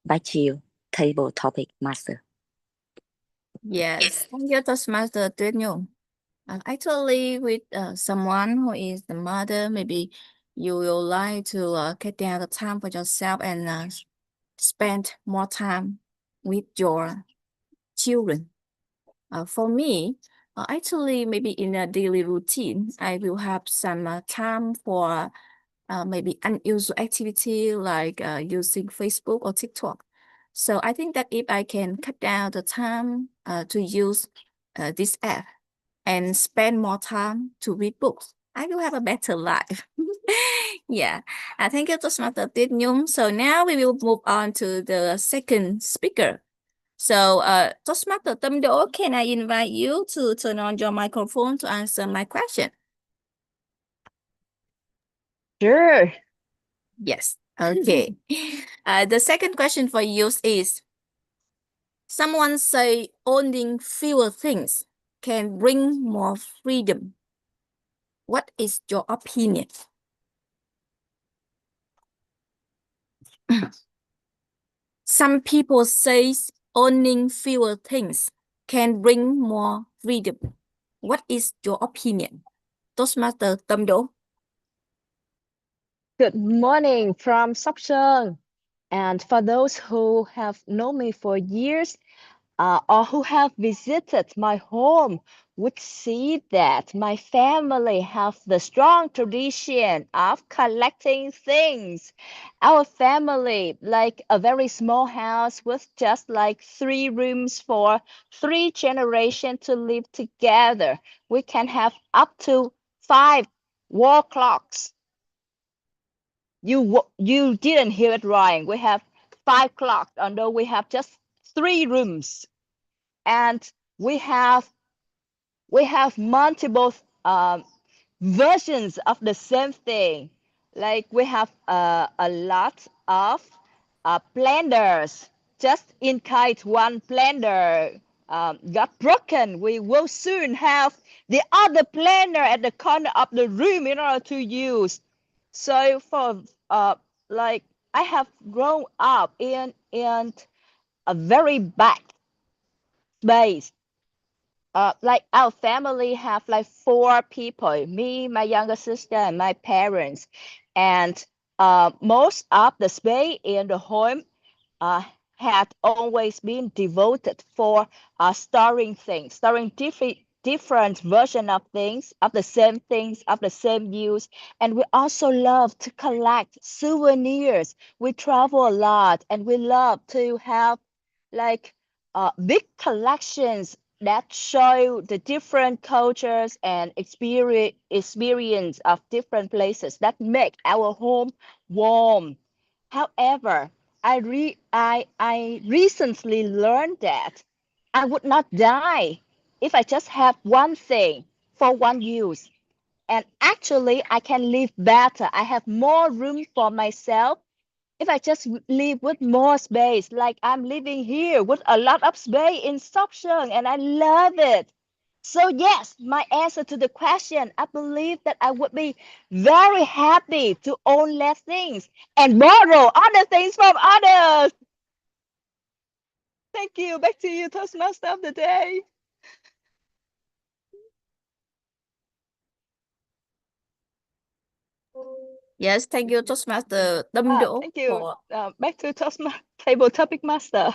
Speaker 3: Back to you, table topic master. Yes, thank you, Toastmaster Tuyết Nhung. Actually, with someone who is the mother, maybe you will like to cut down the time for yourself and spend more time with your children. For me, actually, maybe in a daily routine, I will have some time for maybe unusual activity like using Facebook or TikTok. So I think that if I can cut down the time to use this app and spend more time to read books, I will have a better life. Yeah, thank you, Toastmaster Tuyết Nhung. So now we will move on to the second speaker. So, Toastmaster Tâm Đỗ, can I invite you to turn on your microphone to answer my question?
Speaker 12: Sure.
Speaker 3: Yes. Okay. The second question for you is, someone say owning fewer things can bring more freedom. What is your opinion? Some people say owning fewer things can bring more freedom. What is your opinion? Toastmaster Tâm Đỗ.
Speaker 12: Good morning from Sóc Sơn. And for those who have known me for years, or who have visited my home, would see that my family have the strong tradition of collecting things. Our family, like a very small house with just like 3 rooms for 3 generations to live together. We can have up to 5 wall clocks. You didn't hear it wrong. We have 5 clocks, although we have just 3 rooms. And we have multiple versions of the same thing. Like we have a lot of blenders. Just in case one blender got broken, we will soon have the other blender at the corner of the room in order to use. So for like I have grown up in a very bad space. Like our family have like 4 people, me, my younger sister, and my parents. And most of the space in the home had always been devoted for storing things, storing different version of things, of the same use. And we also love to collect souvenirs. We travel a lot and we love to have like big collections that show the different cultures and experience of different places that make our home warm. However, I recently learned that I would not die if I just have one thing for one use. And actually, I can live better. I have more room for myself if I just live with more space, like I'm living here with a lot of space in Sóc Sơn, and I love it. So yes, my answer to the question, I believe that I would be very happy to own less things and borrow other things from others. Thank you. Back to you, Toastmaster of the day.
Speaker 3: Yes, thank you, Toastmaster Tâm Đỗ.
Speaker 12: Thank you. Back to Table Topic Master.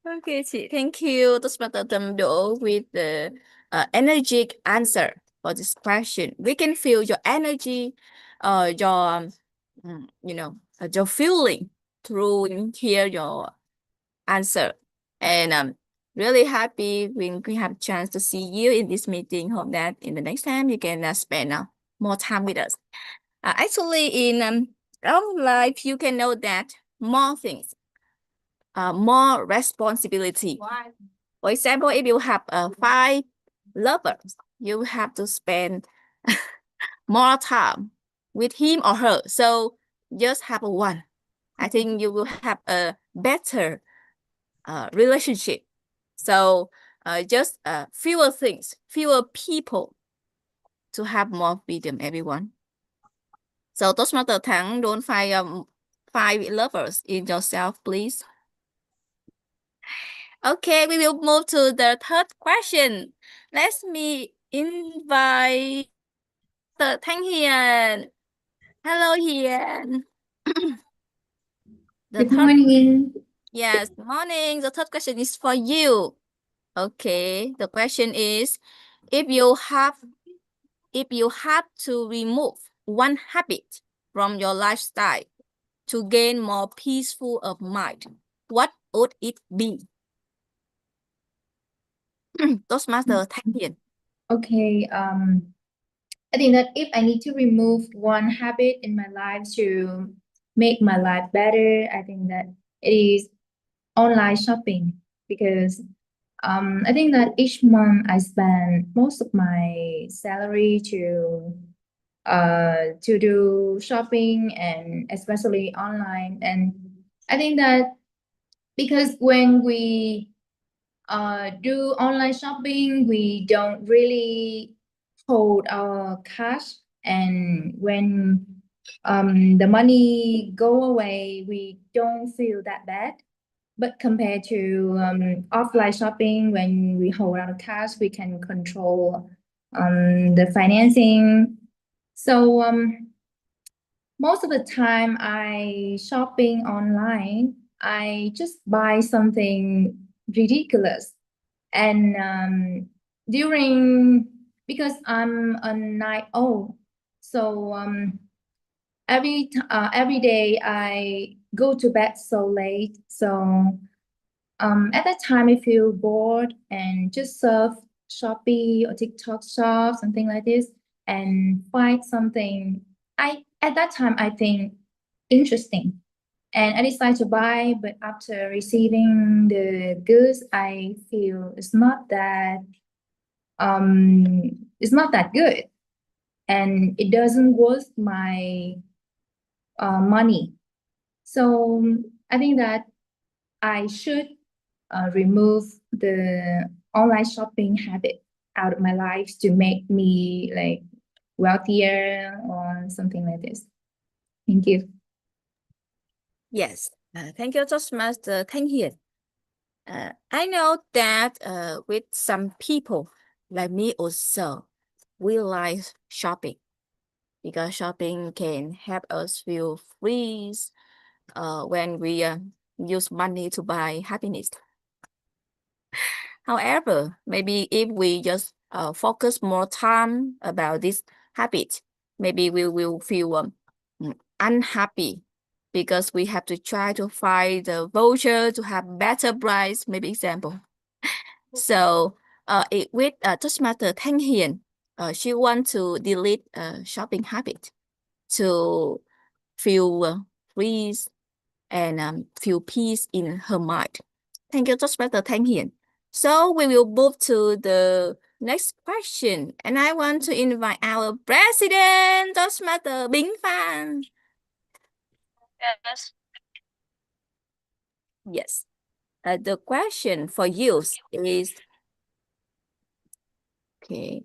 Speaker 3: Okay, thank you, Toastmaster Tâm Đỗ, with the energetic answer for this question. We can feel your energy, your, your feeling through hear your answer. And I'm really happy when we have a chance to see you in this meeting. Hope that in the next time you can spend more time with us. Actually, in our life, you can know that more things, more responsibility.
Speaker 9: Why?
Speaker 3: For example, if you have 5 lovers, you have to spend more time with him or her. So just have one. I think you will have a better relationship. So just fewer things, fewer people to have more freedom, everyone. So Toastmaster Thắng, don't find 5 lovers in yourself, please. Okay, we will move to the third question. Let me invite the Thanh Hiền. Hello, Hiền.
Speaker 13: Good morning.
Speaker 3: Yes, morning. The third question is for you. Okay, the question is, if you have to remove one habit from your lifestyle to gain more peaceful of mind, what would it be? Toastmaster Thanh Hiền.
Speaker 13: Okay, I think that if I need to remove one habit in my life to make my life better, I think that it is online shopping because I think that each month I spend most of my salary to do shopping and especially online. And I think that because when we do online shopping, we don't really hold our cash, and when the money go away, we don't feel that bad. But compared to offline shopping, when we hold our cash, we can control the financing. So most of the time I shopping online, I just buy something ridiculous. And during because I'm a night owl, so every day I go to bed so late. So at that time I feel bored and just surf Shopee or TikTok shop, something like this, and find something at that time I think interesting. And I decide to buy, but after receiving the goods, I feel it's not that good, and it doesn't worth my money. So I think that I should remove the online shopping habit out of my life to make me like wealthier or something like this. Thank you.
Speaker 3: Yes, thank you, Toastmaster Thanh Hiền. I know that with some people like me also, we like shopping because shopping can help us feel free when we use money to buy happiness. However, maybe if we just focus more time about this habit, maybe we will feel unhappy because we have to try to find the voucher to have better price, maybe example. So with Toastmaster Thanh Hiền, she want to delete shopping habit to feel free and feel peace in her mind. Thank you, Toastmaster Thanh Hiền. So we will move to the next question, and I want to invite our president, Toastmaster Bính Phan.
Speaker 14: Yes.
Speaker 3: Yes. The question for you is, okay,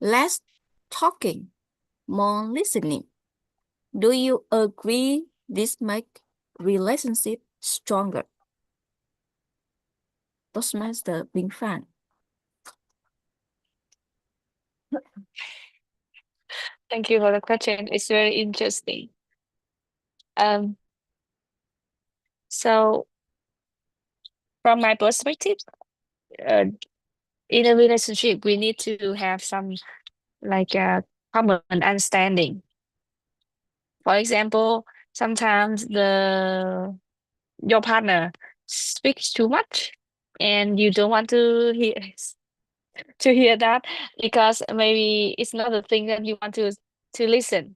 Speaker 3: less talking, more listening. Do you agree this make relationship stronger? Toastmaster Bính Phan.
Speaker 14: Thank you for the question. It's very interesting. So from my perspective, in a relationship, we need to have some like a common understanding. For example, sometimes your partner speaks too much, and you don't want to hear that because maybe it's not the thing that you want to listen.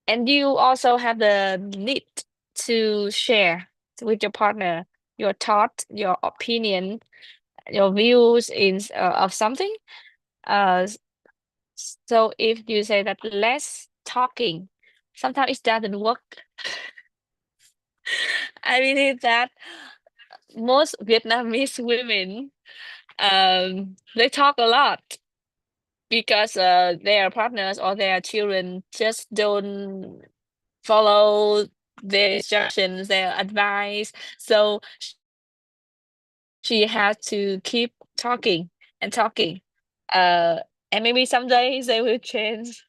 Speaker 14: And you also have the need to share with your partner your thought, your opinion, your views of something. So if you say that less talking, sometimes it doesn't work. I believe that most Vietnamese women, they talk a lot because their partners or their children just don't follow their instructions, their advice. So she had to keep talking and talking. And maybe some days they will change.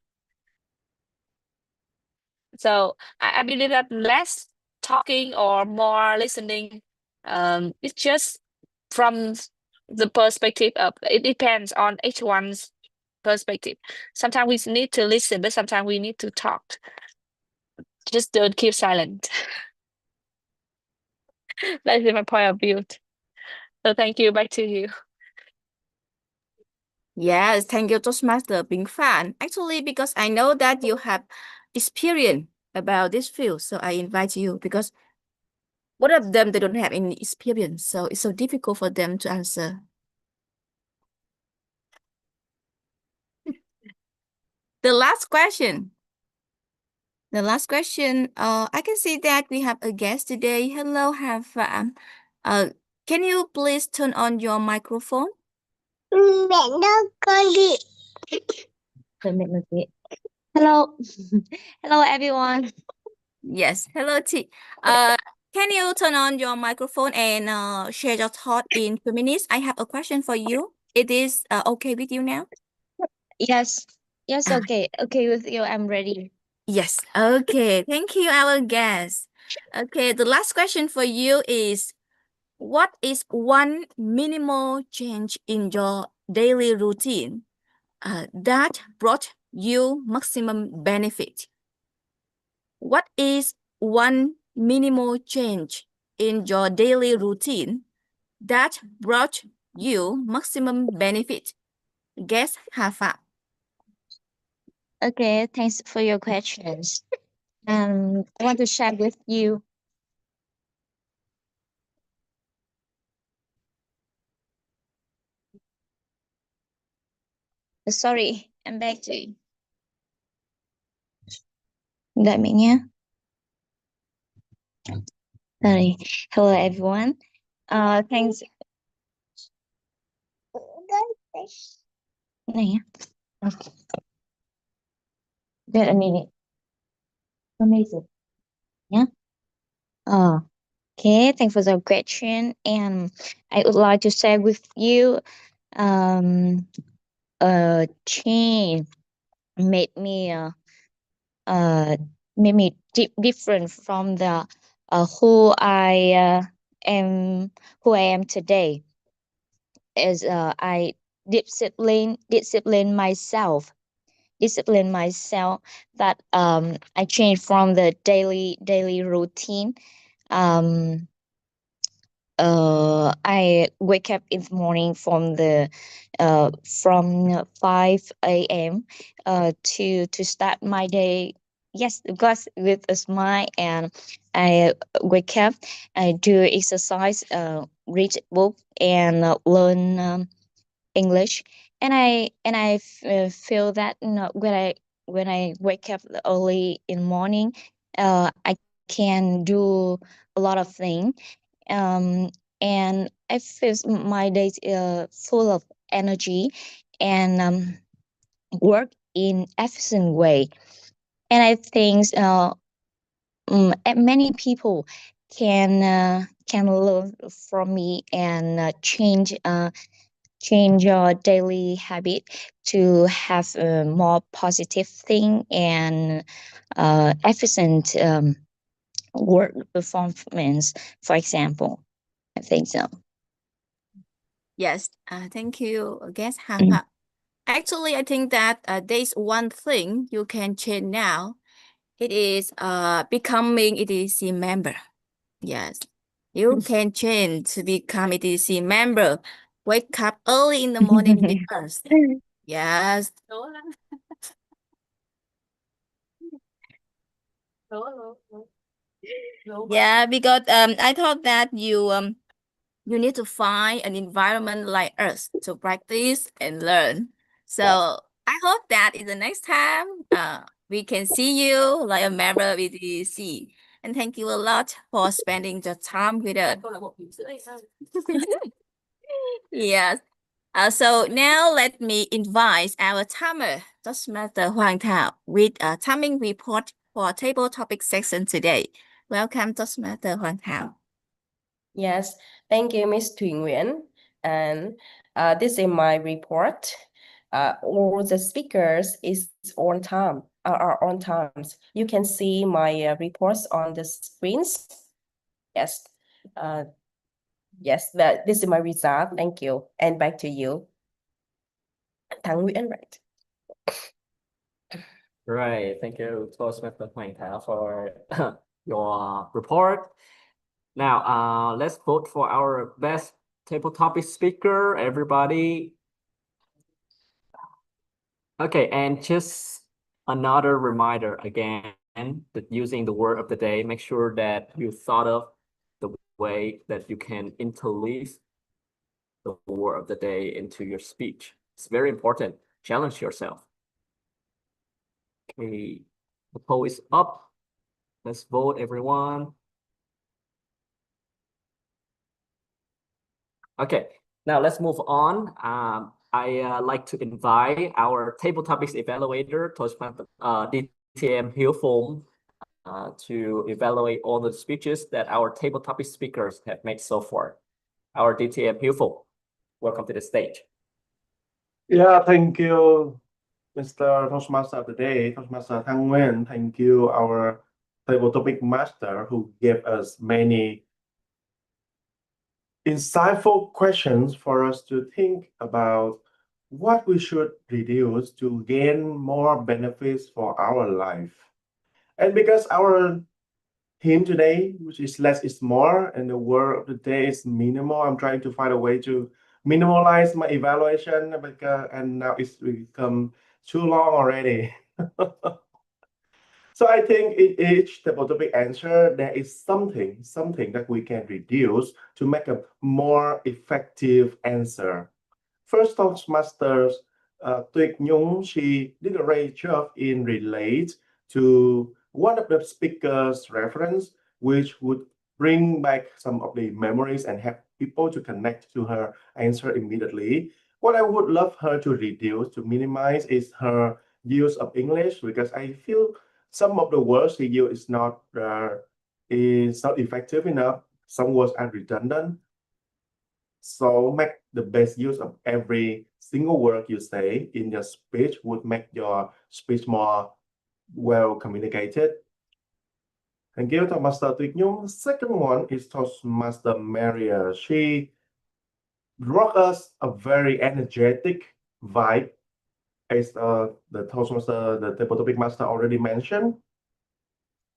Speaker 14: So I believe that less talking or more listening, it's just from the perspective of it depends on each one's perspective. Sometimes we need to listen, but sometimes we need to talk. Just don't keep silent. That is my point of view. So thank you. Back to you.
Speaker 10: Yes, thank you, Toastmaster Ping Fan. Actually, because I know that you have experience about this field, so I invite you because both of them, they don't have any experience, so it's so difficult for them to answer. The last question. I can see that we have a guest today. Hello, Hafam. Can you please turn on your microphone?
Speaker 15: Hello. Hello, everyone.
Speaker 10: Yes, hello, T. Can you turn on your microphone and share your thought in 2 minutes? I have a question for you. It is okay with you now?
Speaker 15: Yes. Yes,
Speaker 10: Ah.
Speaker 15: okay. Okay with you. I'm ready.
Speaker 10: Yes. Okay. Thank you, our guest. Okay, the last question for you is, what is one minimal change in your daily routine that brought you maximum benefit? What is one minimal change in your daily routine that brought you maximum benefit? Guess Hafa.
Speaker 15: Okay, thanks for your questions. I want to share with you. Sorry, I'm back to you. Đợi mình nhé. Sorry. Hello, everyone. Thanks. Này nhé. Okay. Wait a minute. Amazing. Yeah. Okay, thanks for the question. And I would like to share with you a change made me different from the who I am today. Is I discipline myself that I changed from the daily routine. I wake up in the morning from 5 a.m. To start my day. Yes, because with a smile, and I wake up, I do exercise, read book, and learn English. And I feel that, when I wake up early in the morning, I can do a lot of things, and I feel my days full of energy, and work in efficient way. And I think many people can learn from me and change your daily habit to have a more positive thing and efficient work performance, for example. I think so.
Speaker 10: Yes, thank you, guest Hafa. Actually, I think that there's one thing you can change now. It is becoming ETC member. Yes, you can change to become ETC member. Wake up early in the morning with us. Yes. Yeah, because I thought that you need to find an environment like us to practice and learn. So I hope that in the next time we can see you like a member of ETC. And thank you a lot for spending the time with us. Yes. So now let me invite our timer, Toastmaster Huang Thao, with a timing report for table topic section today.
Speaker 9: Welcome, Toastmaster Hoàng Thảo.
Speaker 6: Yes, thank you, Miss Thủy Nguyen. And this is my report. All the speakers are on times. You can see my reports on the screens. Yes, yes, this is my result. Thank you. And back to you. Thắng Nguyễn, right?
Speaker 2: Right. Thank you, Toastmaster Hoàng Thảo, for your report. Now, let's vote for our best table topic speaker, everybody. Okay, and just another reminder again that using the word of the day, make sure that you thought of the way that you can interleave the word of the day into your speech. It's very important. Challenge yourself. Okay, the poll is up. Let's vote, everyone. Okay, now let's move on. I like to invite our table topics evaluator, DTM Hiếu Phụng, to evaluate all the speeches that our table topic speakers have made so far. Our DTM Hiếu Phụng, welcome to the stage.
Speaker 5: Yeah, thank you, Mr. Toastmaster of the day, Toastmaster Thang Nguyen. Thank you, our table topic master, who gave us many insightful questions for us to think about what we should reduce to gain more benefits for our life. And because our theme today, which is less is more, and the word of the day is minimal, I'm trying to find a way to minimalize my evaluation, and now it's become too long already. So I think in each table topic answer, there is something that we can reduce to make a more effective answer. First, Toastmasters Tuyệt Nhung, she did a great job in relate to one of the speaker's reference, which would bring back some of the memories and help people to connect to her answer immediately. What I would love her to reduce, to minimize, is her use of English, because I feel some of the words she used is not effective enough. Some words are redundant. So make the best use of every single word you say in your speech would make your speech more well communicated. Thank you, Toastmaster Tuyệt Nhung. Second one is Toastmaster Maria. She brought us a very energetic vibe, as the Toastmaster, the table topic master already mentioned.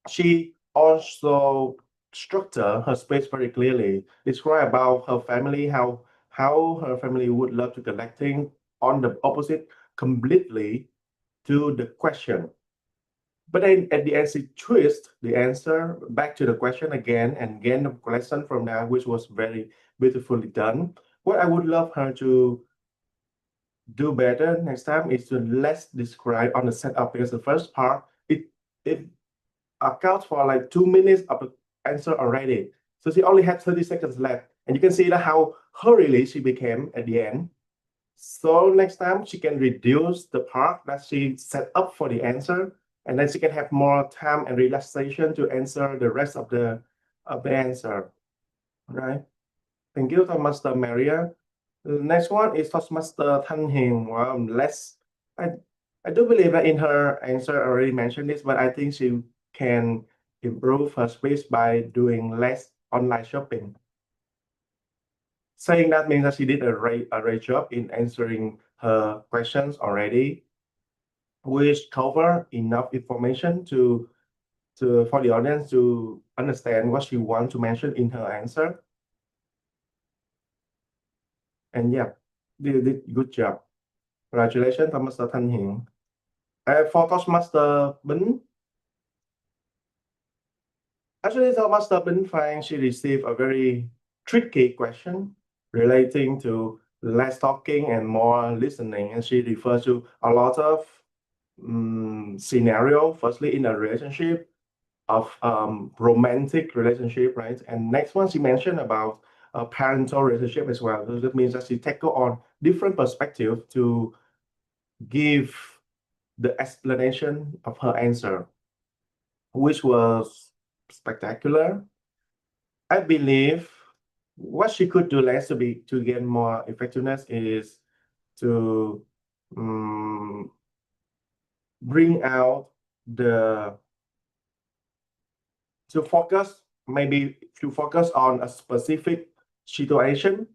Speaker 5: She also structured her speech very clearly, describe about her family, how her family would love to collecting on the opposite completely to the question. But then at the end, she twist the answer back to the question again and gain the lesson from that, which was very beautifully done. What I would love her to do better next time is to less describe on the setup, because the first part, it accounts for like 2 minutes of the answer already. So she only had 30 seconds left. And you can see that how hurriedly she became at the end. So next time she can reduce the part that she set up for the answer, and then she can have more time and relaxation to answer the rest of the answer. Right? Thank you, Toastmaster Maria. The next one is Toastmaster Thanh Hiền. Well, I do believe that in her answer I already mentioned this, but I think she can improve her speech by doing less online shopping. Saying that means that she did a great job in answering her questions already, which cover enough information for the audience to understand what she wants to mention in her answer. And yeah, they did good job. Congratulations, Toastmaster Thanh Hiền. For Toastmaster Bính, actually, Toastmaster Bính Phan, she received a very tricky question relating to less talking and more listening, and she refers to a lot of scenario. Firstly, in a relationship of romantic relationship, right? And next one, she mentioned about a parental relationship as well. So that means that she tackle on different perspective to give the explanation of her answer, which was spectacular. I believe what she could do less to get more effectiveness is to bring out to focus on a specific situation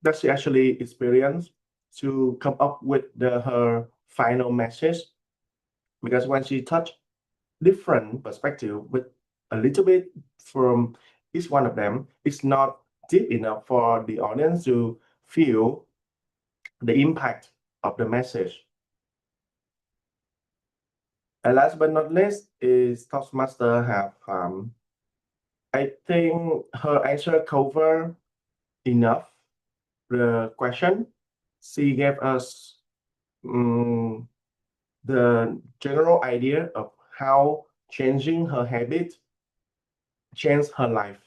Speaker 5: that she actually experienced to come up with her final message. Because when she touched different perspective with a little bit from each one of them, it's not deep enough for the audience to feel the impact of the message. And last but not least is Toastmaster have I think her answer cover enough the question. She gave us the general idea of how changing her habit changed her life.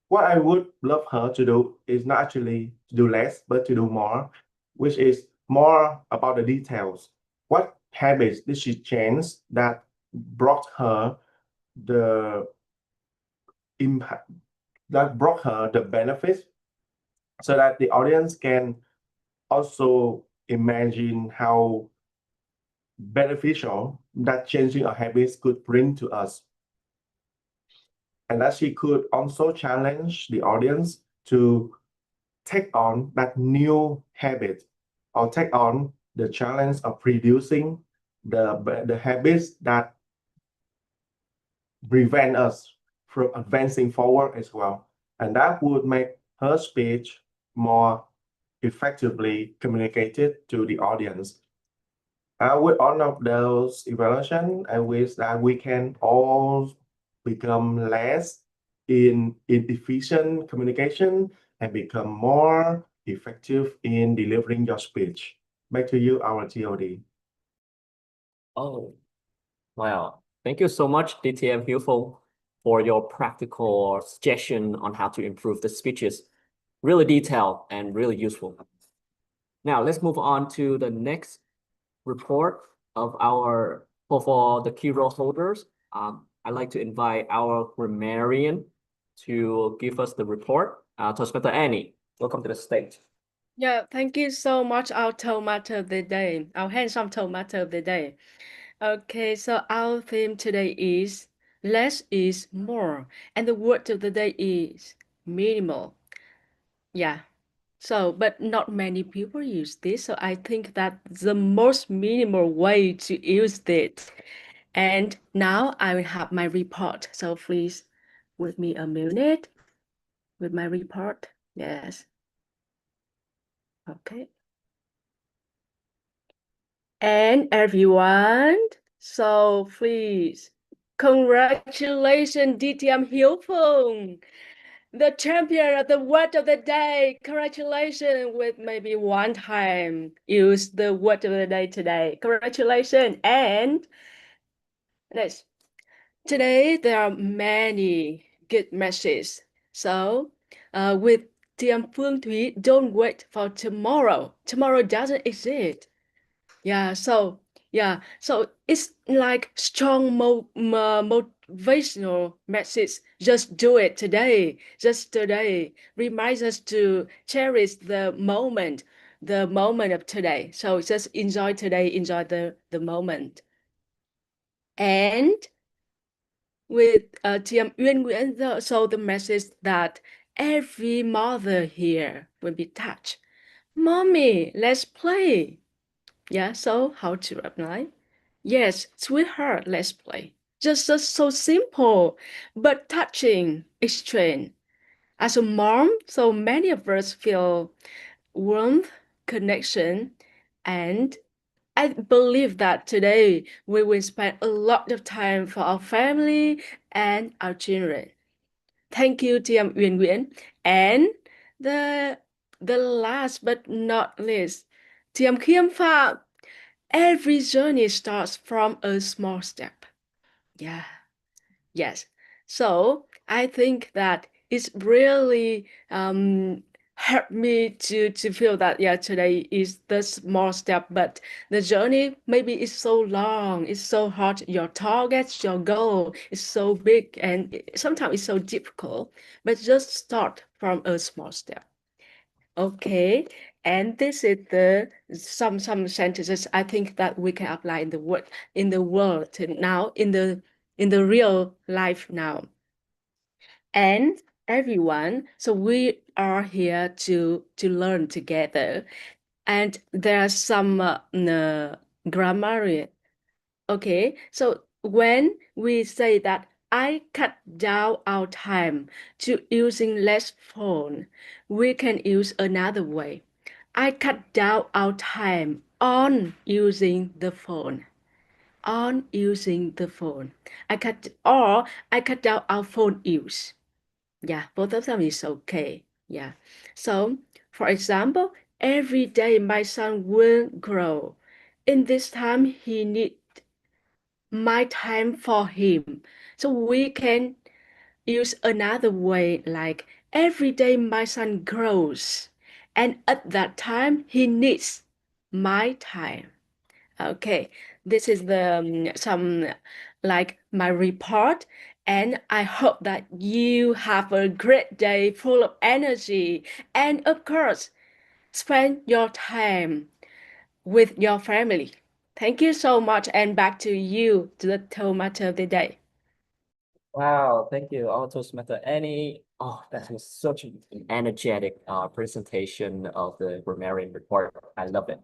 Speaker 5: What I would love her to do is not actually to do less, but to do more, which is more about the details. What habits did she change that brought her the impact, that brought her the benefits, so that the audience can also imagine how beneficial that changing our habits could bring to us. And that she could also challenge the audience to take on that new habit or take on the challenge of reducing the habits that prevent us from advancing forward as well. And that would make her speech more effectively communicated to the audience. With all of those evaluation, I wish that we can all become less in efficient communication and become more effective in delivering your speech. Back to you, our TOD.
Speaker 2: Oh, wow. Thank you so much, DTM Hilful, for your practical suggestion on how to improve the speeches. Really detailed and really useful. Now let's move on to the next report of our for the key role holders. I'd like to invite our grammarian to give us the report. Toastmaster Annie, welcome to the stage.
Speaker 7: Yeah, thank you so much, our tomato of the day, our handsome tomato of the day. Okay, so our theme today is less is more, and the word of the day is minimal. Yeah, so but not many people use this, so I think that the most minimal way to use it. And now I will have my report, so please with me a minute with my report. Yes. Okay. And everyone, so please, congratulations, DTM Hiếu the champion of the word of the day. Congratulations with maybe one time use the word of the day today. Congratulations. And next, today there are many good messages. So with TM Phương Thúy, don't wait for tomorrow. Tomorrow doesn't exist. Yeah, so it's like strong motivational message. Just do it today. Just today reminds us to cherish the moment of today. So just enjoy today, enjoy the moment. And with TM Uyên Nguyễn, so the message that every mother here will be touched. Mommy, let's play. Yeah, so how to reply? Yes, sweetheart, let's play. Just so simple, but touching exchange. As a mom, so many of us feel warmth, connection, and I believe that today we will spend a lot of time for our family and our children. Thank you, TM Uyên Nguyễn. And the last but not least, TM Khiêm Phạm. Every journey starts from a small step. Yeah. Yes. So I think that it's really helped me to feel that today is the small step, but the journey maybe is so long, it's so hard. Your target, your goal is so big, and sometimes it's so difficult. But just start from a small step. Okay, and this is the some sentences I think that we can apply in the world now, in the real life now. And everyone, so we are here to learn together, and there are some grammar. Okay, so when we say that I cut down our time to using less phone, we can use another way. I cut down our time on using the phone. On using the phone. I cut down our phone use. Yeah, both of them is okay. Yeah. So, for example, every day my son will grow. In this time, he need my time for him. So we can use another way, like every day my son grows, and at that time he needs my time. Okay, this is the some like my report, and I hope that you have a great day full of energy, and of course, spend your time with your family. Thank you so much, and back to you, to the tomato of the day.
Speaker 2: Wow, thank you, Toastmaster Annie. Oh, that was such an energetic presentation of the grammarian report. I love it.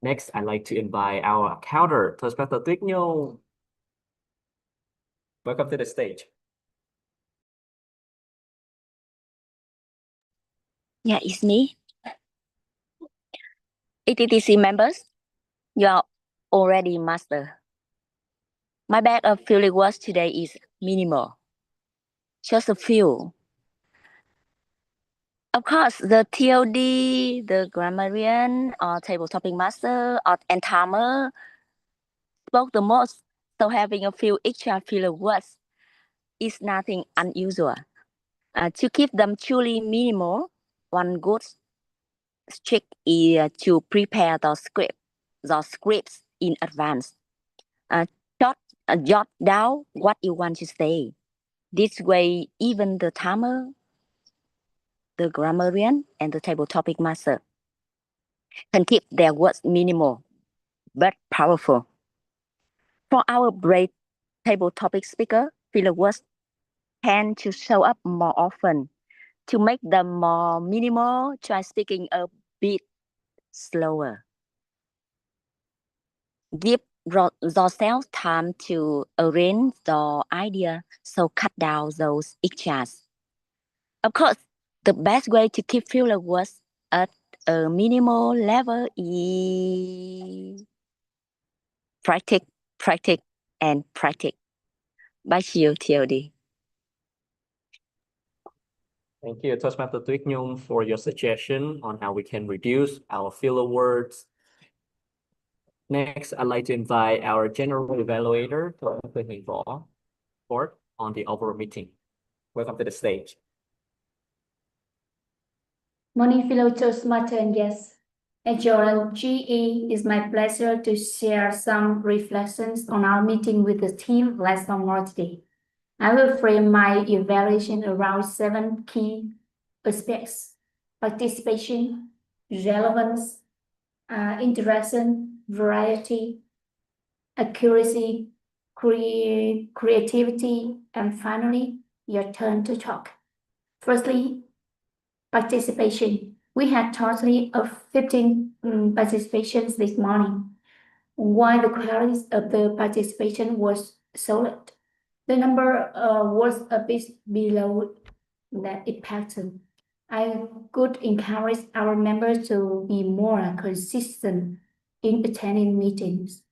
Speaker 2: Next, I'd like to invite our counter, Toastmaster Tuyết Nhung. Welcome to the stage.
Speaker 15: Yeah, it's me. ETTC members, you are already master. My bag of filler words today is minimal. Just a few. Of course, the TOD, the grammarian, or table topic master, and timer spoke the most. So having a few extra filler words is nothing unusual. To keep them truly minimal, one good trick is to prepare the scripts in advance. Uh, jot down what you want to say. This way, even the timer, the grammarian, and the table topic master can keep their words minimal but powerful. For our break table topic speaker, filler words tend to show up more often. To make them more minimal, try speaking a bit slower. Give yourself time to arrange the idea, so cut down those extras. Of course, the best way to keep filler words at a minimal level is practice, and practice. Bye, you, TLD.
Speaker 2: Thank you, Toastmaster Tuyết Nhung, for your suggestion on how we can reduce our filler words. Next, I'd like to invite our general evaluator, Toastmaster Huỳnh Võ, report on the overall meeting. Welcome to the stage.
Speaker 8: Morning, fellow Toastmaster and guests. At your GE, it's my pleasure to share some reflections on our meeting with the team last summer today. I will frame my evaluation around 7 key aspects: participation, relevance, interaction, variety, accuracy, creativity, and finally, your turn to talk. Firstly, participation. We had totally of 15 participations this morning. While the quality of the participation was solid, the number was a bit below that expected. I could encourage our members to be more consistent in attending meetings.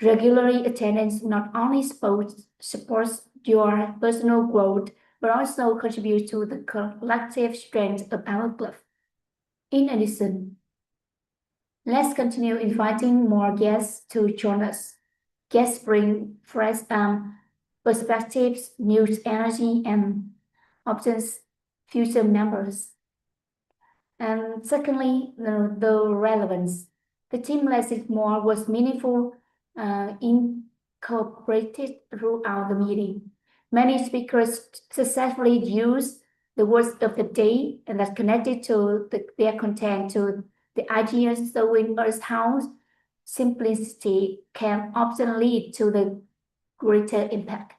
Speaker 8: Regularly attendance not only supports your personal growth, but also contributes to the collective strength of our club. In addition, let's continue inviting more guests to join us. Guests bring fresh perspectives, new energy, and options future members. And secondly, the relevance. The team less is more was meaningful, incorporated throughout the meeting. Many speakers successfully used the words of the day and that connected to their content to the ideas, showing us how simplicity can often lead to the greater impact.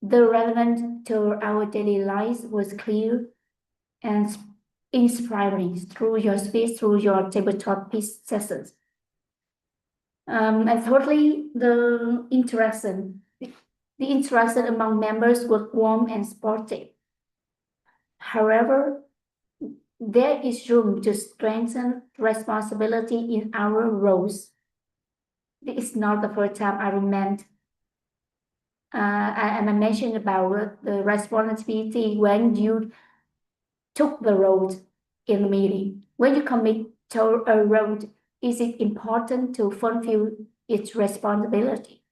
Speaker 8: The relevance to our daily lives was clear and inspiring through your speech, through your tabletop piece sessions. And thirdly, the interaction. The interaction among members was warm and sportive. However, there is room to strengthen responsibility in our roles. This is not the first time I remember. I mentioned about the responsibility when you took the road in the meeting. When you commit to a road, is it important to fulfill its responsibility?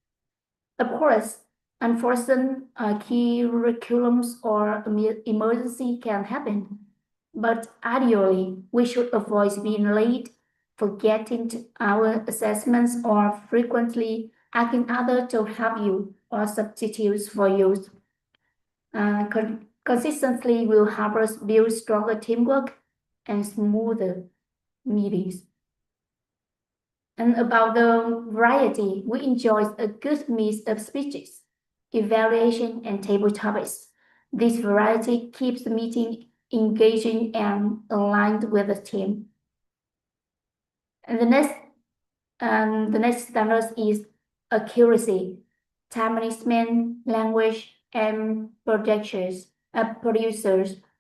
Speaker 8: Of course, unforeseen key curriculums or emergency can happen, but ideally, we should avoid being late, forgetting our assessments, or frequently asking others to help you or substitutes for you. Consistently will help us build stronger teamwork and smoother meetings. And about the variety, we enjoy a good mix of speeches, evaluation, and table topics. This variety keeps the meeting engaging and aligned with the team. And the next standard is accuracy, time management, language, and producers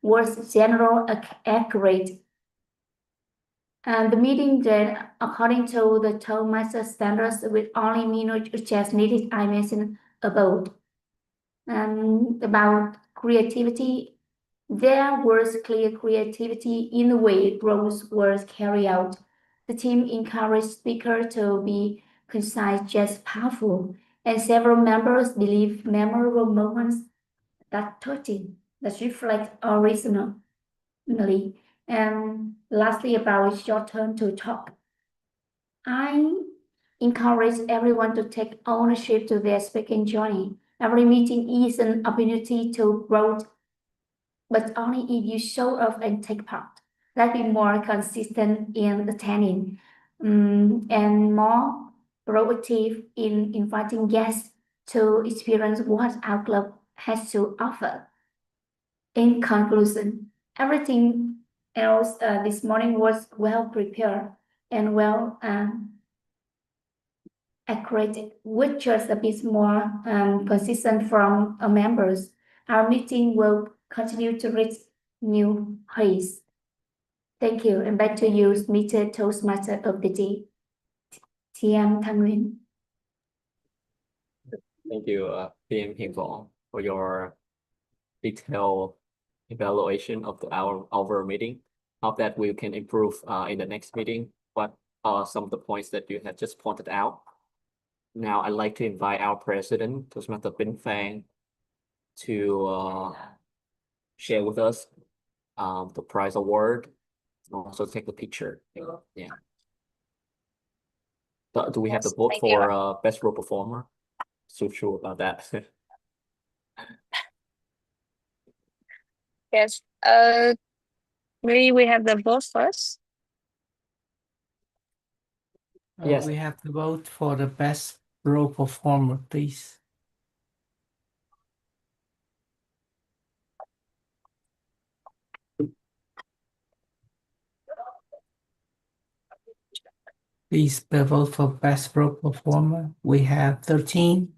Speaker 8: was general accurate. And the meeting then, according to the Toastmaster standards, with only minor changes needed, I mentioned above. And about creativity, there was clear creativity in the way roles were carried out. The team encouraged speakers to be concise, just powerful, and several members believe memorable moments that touching, that reflect originally. And lastly, about your turn to talk. I encourage everyone to take ownership to their speaking journey. Every meeting is an opportunity to grow, but only if you show up and take part. Let's be more consistent in attending, and more proactive in inviting guests to experience what our club has to offer. In conclusion, everything else this morning was well prepared and well accurate, with just a bit more consistent from members. Our meeting will continue to reach new heights. Thank you, and back to you, Mr. Toastmaster of the day, TM Thanh Nguyen.
Speaker 2: Thank you, PM Hiền Võ, for your detailed evaluation of our meeting. Hope that we can improve in the next meeting. What are some of the points that you have just pointed out? Now, I'd like to invite our president, Toastmaster Bin Phang, to share with us the prize award and also take the picture. Yeah. Do we have the vote for best role performer? So sure about that.
Speaker 14: Yes. Maybe we have the vote first.
Speaker 2: Yes.
Speaker 1: We have to vote for the best role performer, please. Please vote for best role performer. We have 13.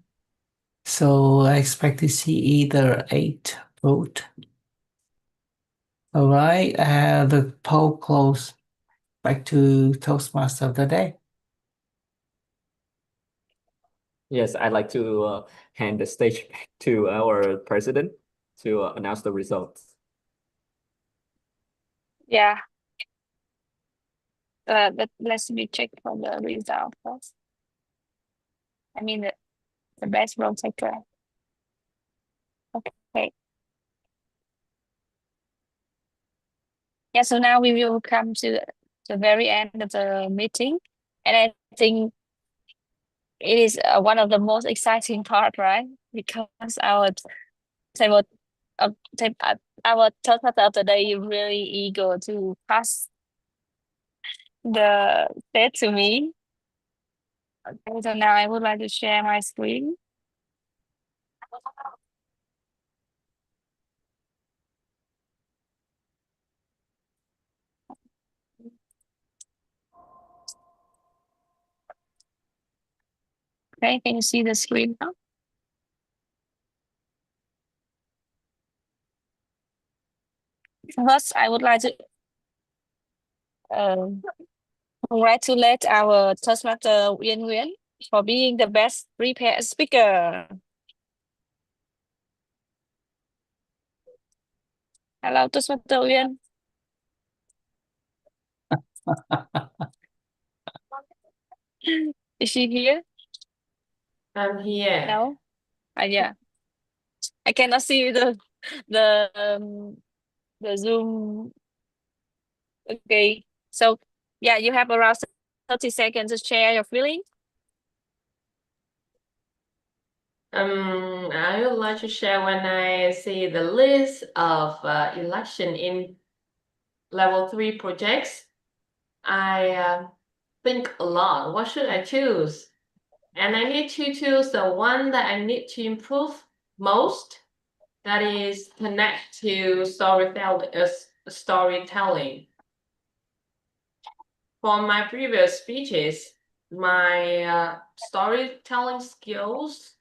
Speaker 1: So I expect to see either 8 vote. All right, the poll closed. Back to Toastmaster of the day.
Speaker 2: Yes, I'd like to hand the stage back to our president to announce the results.
Speaker 14: Yeah. Let's me check for the result first. I mean the best role taker. Okay. Yeah, so now we will come to the very end of the meeting, and I think it is one of the most exciting part, right? Because table our topic of the day is really eager to pass the test to me. Okay, so now I would like to share my screen. Okay, can you see the screen now? First, I would like to congratulate our Toastmaster Uyên Nguyễn for being the best prepared speaker. Hello, Toastmaster Uyên. Is she here?
Speaker 11: I'm here.
Speaker 14: No? Yeah. I cannot see the Zoom. Okay. So yeah, you have around 30 seconds to share your feeling.
Speaker 11: I would like to share when I see the list of election in level 3 projects. I think a lot. What should I choose? And I need to choose the one that I need to improve most. That is connect to storytelling. For my previous speeches, my storytelling skills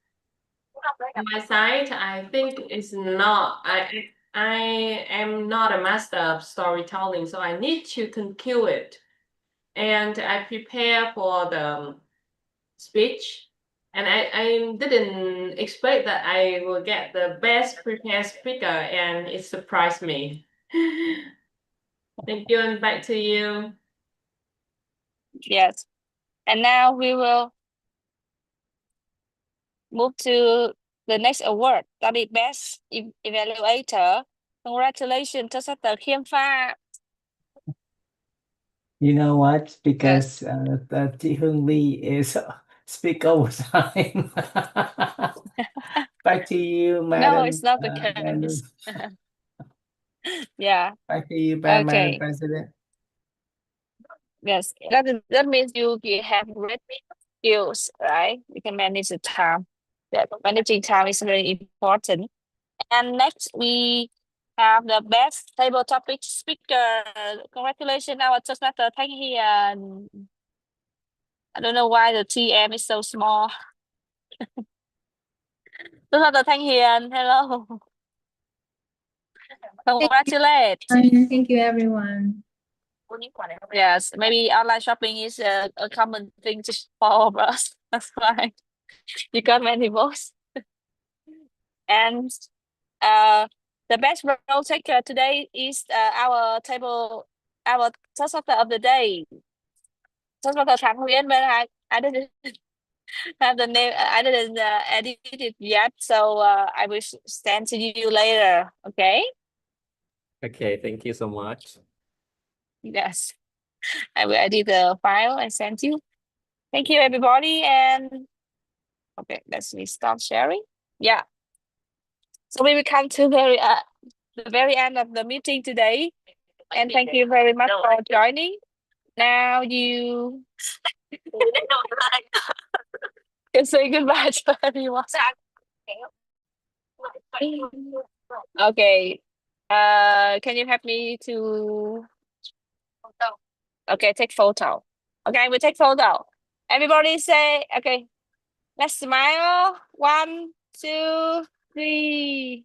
Speaker 11: on my side, I think is not. I am not a master of storytelling, so I need to conclude it. And I prepare for the speech, and I didn't expect that I will get the best prepared speaker, and it surprised me. Thank you, and back to you.
Speaker 14: Yes. And now we will move to the next award, that is best evaluator. Congratulations, Toastmaster Khiêm Pha.
Speaker 1: You know what? Because Thi Hương Lee is speaker all the time. Back to you, Madam.
Speaker 14: No, it's not the
Speaker 1: Madam.
Speaker 14: case. Yeah.
Speaker 1: Back to you, Madam
Speaker 14: Okay.
Speaker 1: President.
Speaker 14: Yes, that means you have great skills, right? You can manage the time. That managing time is very important. And next we have the best table topic speaker. Congratulations, our Toastmaster Thanh Hiền. I don't know why the TM is so small. Toastmaster Thanh Hiền, hello. Congratulations.
Speaker 13: Thank you, everyone.
Speaker 14: Yes, maybe online shopping is a common thing for all of us. That's why you got many votes. And the best role taker today is our Toastmaster of the day. Toastmaster Phạm Huyên, but I didn't have the name. I didn't edit it yet, so I will send to you later. Okay?
Speaker 2: Okay, thank you so much.
Speaker 14: Yes, I will edit the file and send you. Thank you, everybody, and okay, let me stop sharing. Yeah. So we will come to the very end of the meeting today, and thank you very much for joining. Now you can say goodbye to everyone. Okay. Can you help me to? Okay, take photo. Okay, we take photo. Everybody say, okay, let's smile. 1, 2, 3.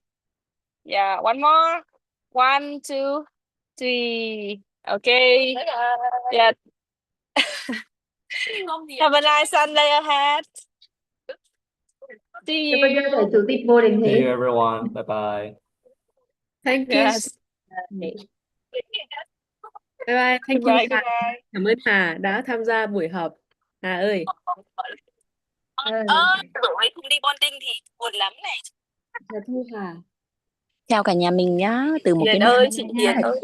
Speaker 14: Yeah, one more. 1, 2, 3. Okay. Yeah. Have a nice Sunday ahead. See
Speaker 8: Bây giờ thầy
Speaker 14: you.
Speaker 8: chủ tịch vô định
Speaker 2: See
Speaker 8: thế.
Speaker 2: you everyone. Bye bye.
Speaker 7: Thank you.
Speaker 14: Yes.
Speaker 7: Bye bye. Thank you.
Speaker 14: Goodbye, goodbye.
Speaker 7: Cảm ơn Hà đã tham gia buổi họp. Hà ơi.
Speaker 14: Tụi ấy không đi bonding thì buồn lắm này.
Speaker 7: Dạ thu Hà.
Speaker 16: Chào cả nhà mình nhá, từ một
Speaker 14: Hiền
Speaker 16: cái
Speaker 14: ơi,
Speaker 16: mẹ
Speaker 14: chị Hiền ơi.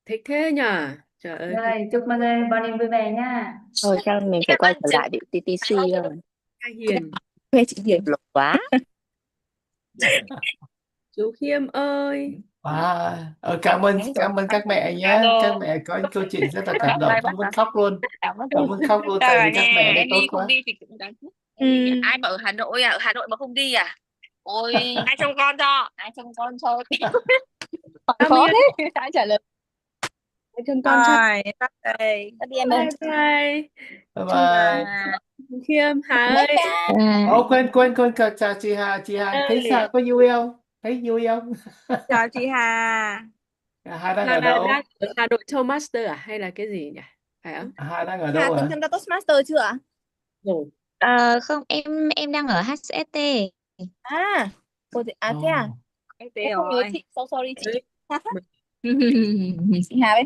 Speaker 7: thích thế nhờ. Trời ơi.
Speaker 8: Rồi, chúc mọi người morning vui vẻ nha.
Speaker 14: Thôi chắc mình phải quay trở lại điệu TTC rồi.
Speaker 7: Ai hiền.
Speaker 14: Quê chị Hiền lộc quá.
Speaker 7: Chú Khiêm ơi.
Speaker 1: Cảm ơn các mẹ nhé. Các mẹ có câu chuyện rất là cảm động. Tôi muốn khóc luôn. Tôi muốn khóc luôn tại vì các mẹ đây tốt quá.
Speaker 14: Đi thì cũng đáng tiếc. Ai mà ở Hà Nội à? Ở Hà Nội mà không đi à? Ôi, ai trông con cho? Ai trông con cho? Khó thế. Ai trả lời?
Speaker 7: Ai trông con cho?
Speaker 14: Tắt đây. Tắt đi em ơi.
Speaker 7: Bye bye.
Speaker 1: Bye bye.
Speaker 7: Chú Khiêm, Hà ơi.
Speaker 1: Quên chào chị Hà. Thấy sao, có vui không? Thấy vui không?
Speaker 14: Chào chị Hà.
Speaker 1: Hà đang
Speaker 7: Hà
Speaker 1: ở đâu?
Speaker 7: đang ở Hà Nội Toastmaster à hay là cái gì nhỉ? Phải không?
Speaker 1: Hà đang ở đâu
Speaker 9: từng
Speaker 1: ạ?
Speaker 9: tham gia Toastmaster chưa ạ?
Speaker 7: Rồi.
Speaker 15: Không, em đang ở HST.
Speaker 9: À, thế à?
Speaker 14: Em
Speaker 9: Em không nhớ
Speaker 14: rồi.
Speaker 9: chị, so sorry chị.
Speaker 7: Đấy.
Speaker 9: Chị Hà với